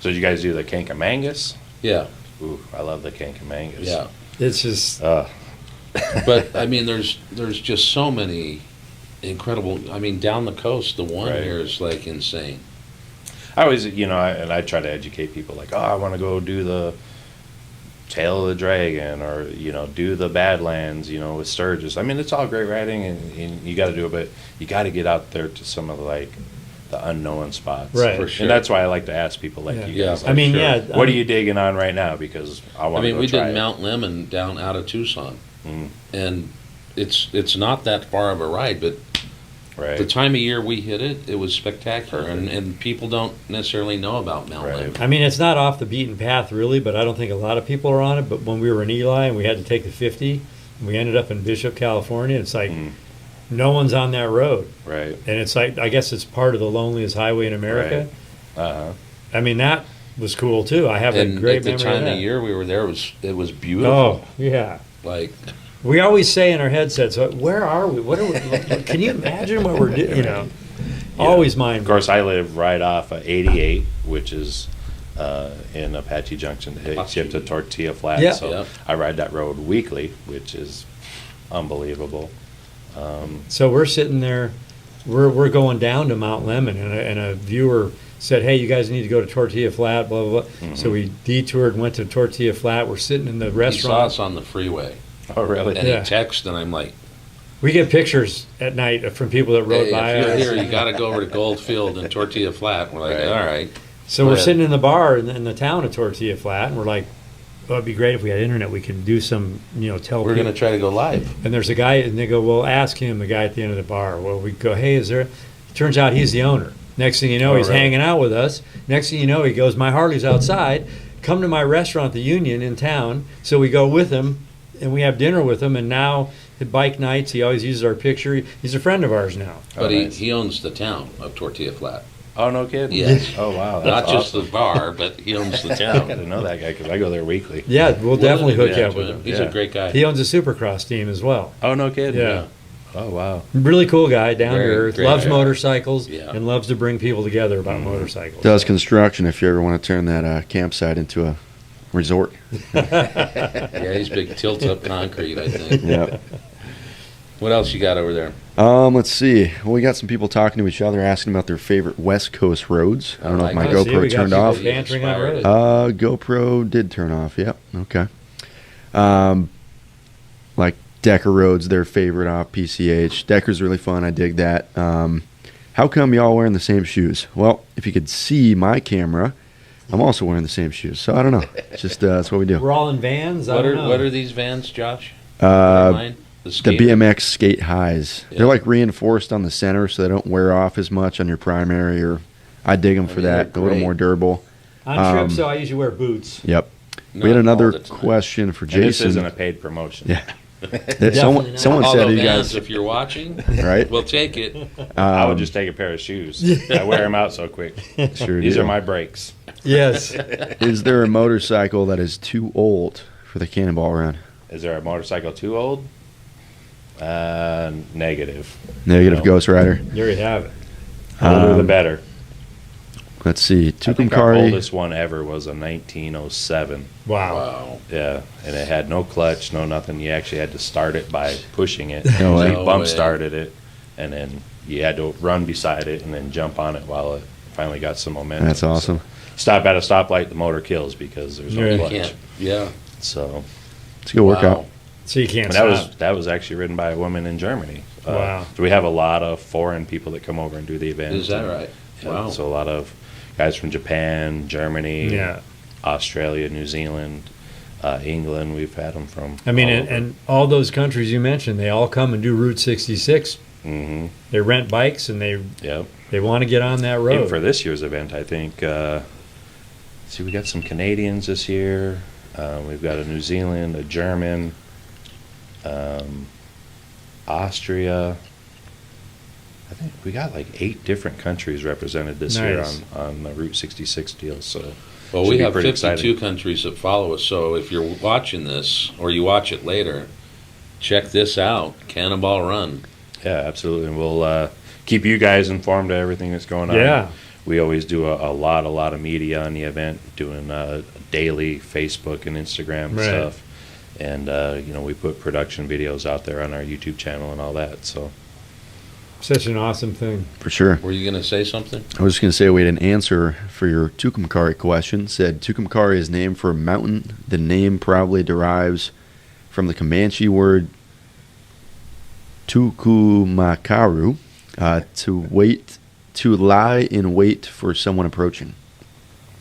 So did you guys do the Kankamangas? Yeah, Ooh, I love the Kankamangas. yeah. It's just But I mean, there's just so many incredible. I mean, down the coast, the one Right. here is like insane. I always, and I try to educate people like, oh, I want to go do the Tail of the Dragon or, do the Badlands, with Sturgis. I mean, it's all great riding and you got to do it, but you got to get out there to some of the unknown spots. Right. For sure. And that's why I like to ask people like Yeah. you guys. Yeah. like, I mean, sure. yeah. what are you digging on right now? Because I I want to mean, go we try did it. Mount Lemmon down out of Tucson, Mm, and it's not that far of a ride, but right. the time of year we hit it, it was spectacular, Perfect. and people don't necessarily know about Mount Right. Lemmon. I mean, it's not off the beaten path really, but I don't think a lot of people are on it. But when we were in Eli and we had to take the 50, and we ended up in Bishop, California, it's like Mm, no one's on that road, right. and it's like I guess it's part of the loneliest highway in America. Uh-huh. I mean, that was cool too. I have a And great at the memory time of that. of year we were there, it was beautiful. Oh yeah. Like We always say in our headsets, "Where are we? What are we? Can you imagine what we're doing?" Yeah. Always Of mind. course, I live right off of 88, which is in Apache Junction to hit you to Tortilla Flat. Yeah. So Yeah. I ride that road weekly, which is unbelievable. So we're sitting there, we're going down to Mount Lemmon, and a viewer said, "Hey, you guys need to go to Tortilla Flat." Blah blah blah. Mm-hmm. So we detoured, went to Tortilla Flat. We're sitting in the he saw restaurant. us on the freeway, Oh, really? and Yeah. he texted, and I'm like, We get pictures at night from people that rode "Hey, by if you're us. here, you got to go over to Goldfield and Tortilla Flat." We're like, Right. "All right." So we're Go ahead. sitting in the bar in the town of Tortilla Flat, and we're like, "Well, it'd be great if we had internet. We can do some, tell We're people." gonna try to go live. And there's a guy, and they go, "Well, ask him." The guy at the end of the bar. Well, we go, "Hey, is there?" Turns out he's the owner. Next thing you know, Oh, he's really? hanging out with us. Next thing you know, he goes, "My Harley's outside. Come to my restaurant, the Union in town." So we go with him, and we have dinner with him. And now at bike nights, he always uses our picture. He's a friend of ours now. Oh, But nice. he owns the town of Tortilla Flat. Oh, no kidding? Yes. Oh, wow. Not That's just awesome. the bar, but he owns the I got to town. know that guy because I go there weekly. Yeah, we'll definitely hook you Yeah, up with him. He's Yeah. a great guy. He owns a Supercross team as well. Oh, no kidding? Yeah. Oh, wow. Really cool guy, down to Very earth, great loves guy. motorcycles, Yeah. and loves to bring people together about motorcycles. Does construction if you ever want to turn that campsite into a resort. Yeah, he's big tilt up concrete, I think. Yeah. What else you got over there? Let's see. Well, we got some people talking to each other, asking about their favorite West Coast roads. I don't know if my Oh, see, we GoPro got turned people off. bantering on Inspired. Reddit. GoPro did turn off. Yep. Okay. Like Decker Road's their favorite off PCH. Decker's really fun. I dig that. How come y'all wearing the same shoes? Well, if you could see my camera, I'm also wearing the same shoes. So I don't know. It's just that's what we do. We're all in Vans. I What don't are know. what are these Vans, Josh? The The skater? BMX skate highs. Yeah. They're like reinforced on the center, so they don't wear off as much on your primary. Or I dig them I for mean, that. they're A little great. more durable. On trips, so I usually wear boots. Yep. Not We had another all the time. question for And this Jason. isn't a paid promotion. Yeah. Definitely Someone Although, said you Vans, guys, if you're watching, right? we'll take it. I would just take a pair of shoes. I wear them out so quick. Sure These do. are my brakes. Yes. Is there a motorcycle that is too old for the Cannonball run? Is there a motorcycle too old? Negative. Negative No. Ghost Rider. There you have it. Older the better. Let's see. I think our Tucumcari. oldest one ever was a 1907. Wow. Wow. Yeah, and it had no clutch, no nothing. You actually had to start it by pushing it. No So way. you No bump way. started it, and then you had to run beside it and then jump on it while it finally got some momentum. That's awesome. Stop at a stoplight, the motor kills because there's no Yeah. clutch. Can't. Yeah. So It's a good workout. Wow. So you can't and stop. that was actually ridden by a woman in Germany. Wow. So we have a lot of foreign people that come over and do the event. Is that right? Yeah, Wow. So a lot of guys from Japan, Germany, Yeah. Australia, New Zealand, England. We've had them from. I mean, and all those countries you mentioned, they all come and do Route 66. Mm-hmm. They rent bikes and Yep. they want to get on that Even road. for this year's event, I think. See, we got some Canadians this year. We've got a New Zealand, a German, Austria. I think we got like 8 different countries represented this year Nice. on the Route 66 deal. So Well, should we be have pretty 52 exciting. countries that follow us. So if you're watching this or you watch it later, check this out: Cannonball Run. Yeah, absolutely. And we'll keep you guys informed of everything that's going on. Yeah. We always do a lot of media on the event, doing daily Facebook and Instagram Right. stuff. And, we put production videos out there on our YouTube channel and all that. So, Such an awesome thing. For sure. Were you going to say something? I was just going to say we had an answer for your Tucumcari question. Said Tucumcari is named for a mountain. The name probably derives from the Comanche word Tucumakaru, to lie in wait for someone approaching.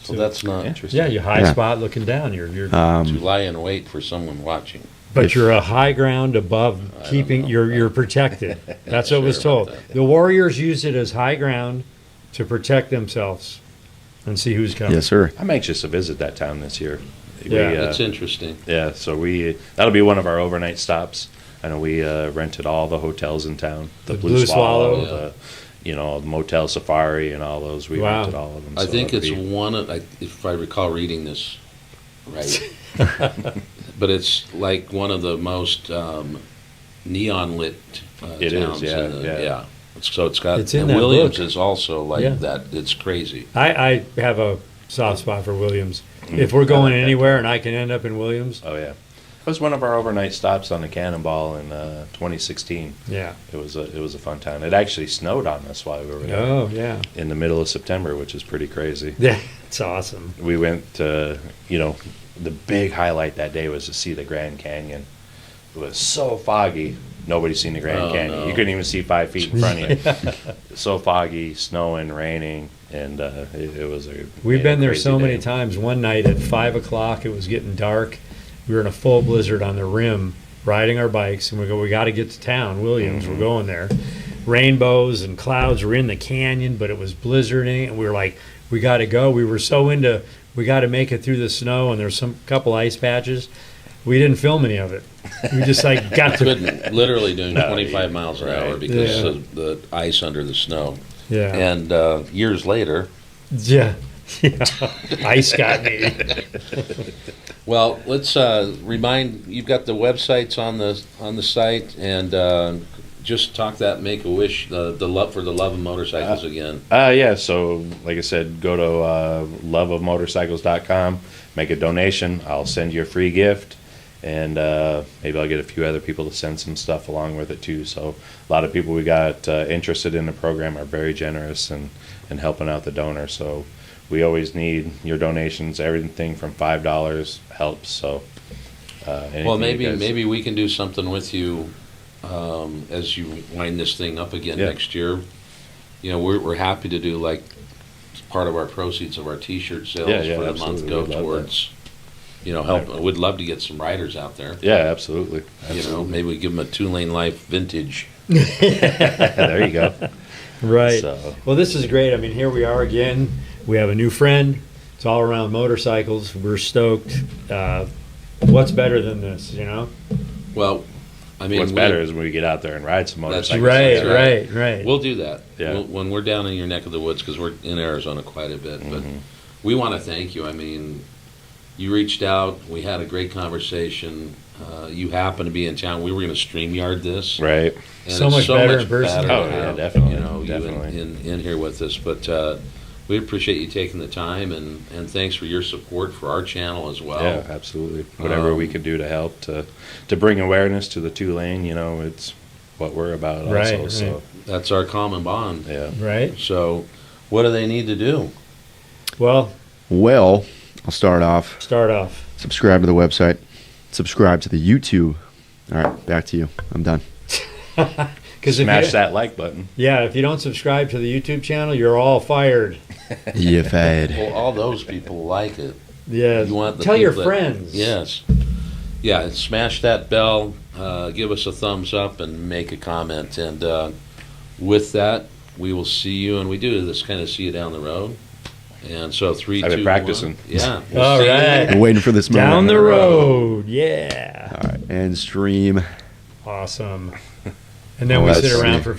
So that's not interesting. Yeah, you high Yeah. spot looking down. You're to lie in wait for someone watching. but if- you're a high ground above I don't keeping know. you're protected. That's what was Sure told. about that. The warriors used it as high ground to protect themselves and see who's coming. Yes, sir. I'm anxious to visit that town this year. Yeah. It's interesting. Yeah, so that'll be one of our overnight stops. I know we rented all the hotels in town. The Blue Swallow, Swallow. the Motel Safari and all those. We Wow. rented all of them. I so think that'll it's be- one of, if I recall reading this right, but it's like one of the most neon lit It is, towns. yeah, in the, yeah. So it's got, It's in and that Williams book. is also like Yeah. that. It's crazy. I have a soft spot for Williams. Mm. If we're I going like that. anywhere and I can end up in Williams, Oh yeah, it was one of our overnight stops on the Cannonball in 2016. yeah. It was a fun time. It actually snowed on us while we were there Oh, yeah. in the middle of September, which is pretty crazy. Yeah, it's awesome. We went to, the big highlight that day was to see the Grand Canyon. It was so foggy. Nobody's seen the Grand Oh, Canyon. no. You couldn't even see 5 feet in front of you. So foggy, snowing, raining, and it was a. We've been there crazy so many day. times. One night at 5 o'clock, it was getting dark. We were in a full blizzard on the rim, riding our bikes, and we got to get to town, Williams. We're going there. Rainbows and clouds were in the canyon, but it was blizzarding, and we were like, we got to go. We were so into, we got to make it through the snow, and there's some couple ice patches. We didn't film any of it. We just like got to, Couldn't, literally doing No, 25 miles an hour right. because Yeah. of the ice under the snow. yeah, And years later, yeah, yeah. Ice got me. well, let's remind, you've got the websites on the site, and just talk that Make-A-Wish, the love for the love of motorcycles again. Yeah, so like I said, go to loveofmotorcycles.com, make a donation. I'll send you a free gift, and maybe I'll get a few other people to send some stuff along with it too. So a lot of people we got interested in the program are very generous and helping out the donor. So we always need your donations. Everything from $5 helps. So anything Well, you guys- maybe we can do something with you as you wind this thing up again Yeah. next year. We're happy to do, like, part of our proceeds of our T-shirt sales Yeah, for the month absolutely. go We'd love towards, help. We'd love to get some riders out there. Yeah, absolutely. Maybe we give them a 2LaneLIVE vintage. There you go. Right. So Well, this is great. I mean, here we are again. We have a new friend. It's all around motorcycles. We're stoked. What's better than this, Well, I mean, what's better is when we get out there and ride some That's motorcycles. Right. We'll do that. Yeah. When we're down in your neck of the woods, because we're in Arizona quite a bit. But Mhm. we want to thank you. I mean, you reached out. We had a great conversation. You happened to be in town. We were going to StreamYard this. Right. And So it's much better in person. better Oh, to yeah, have, definitely, You know, definitely. you in here with us. But we appreciate you taking the time, and thanks for your support for our channel as well. Yeah, absolutely. Whatever we can do to help to bring awareness to the 2 Lane, you know, it's what we're about also. Right, So That's our common bond. yeah. Right. So what do they need to do? Well, Well, I'll start off. start off. Subscribe to the website. Subscribe to the YouTube. All right, back to you. I'm done. Because Smash that like button. Yeah, if you don't subscribe to the YouTube channel, you're all fired. You fed. Well, all those people like it. Yeah. You want the Tell your people that- friends. Yes. Yeah, and smash that bell, give us a thumbs up, and make a comment. And with that, we will see you, and we do this kind of see you down the road. And so 3, I've 2, been practicing. 1. Yeah. we'll All see you. right. Been waiting for this moment. Down the road. Yeah. All right, and stream. Awesome. And then we Let's sit around see. for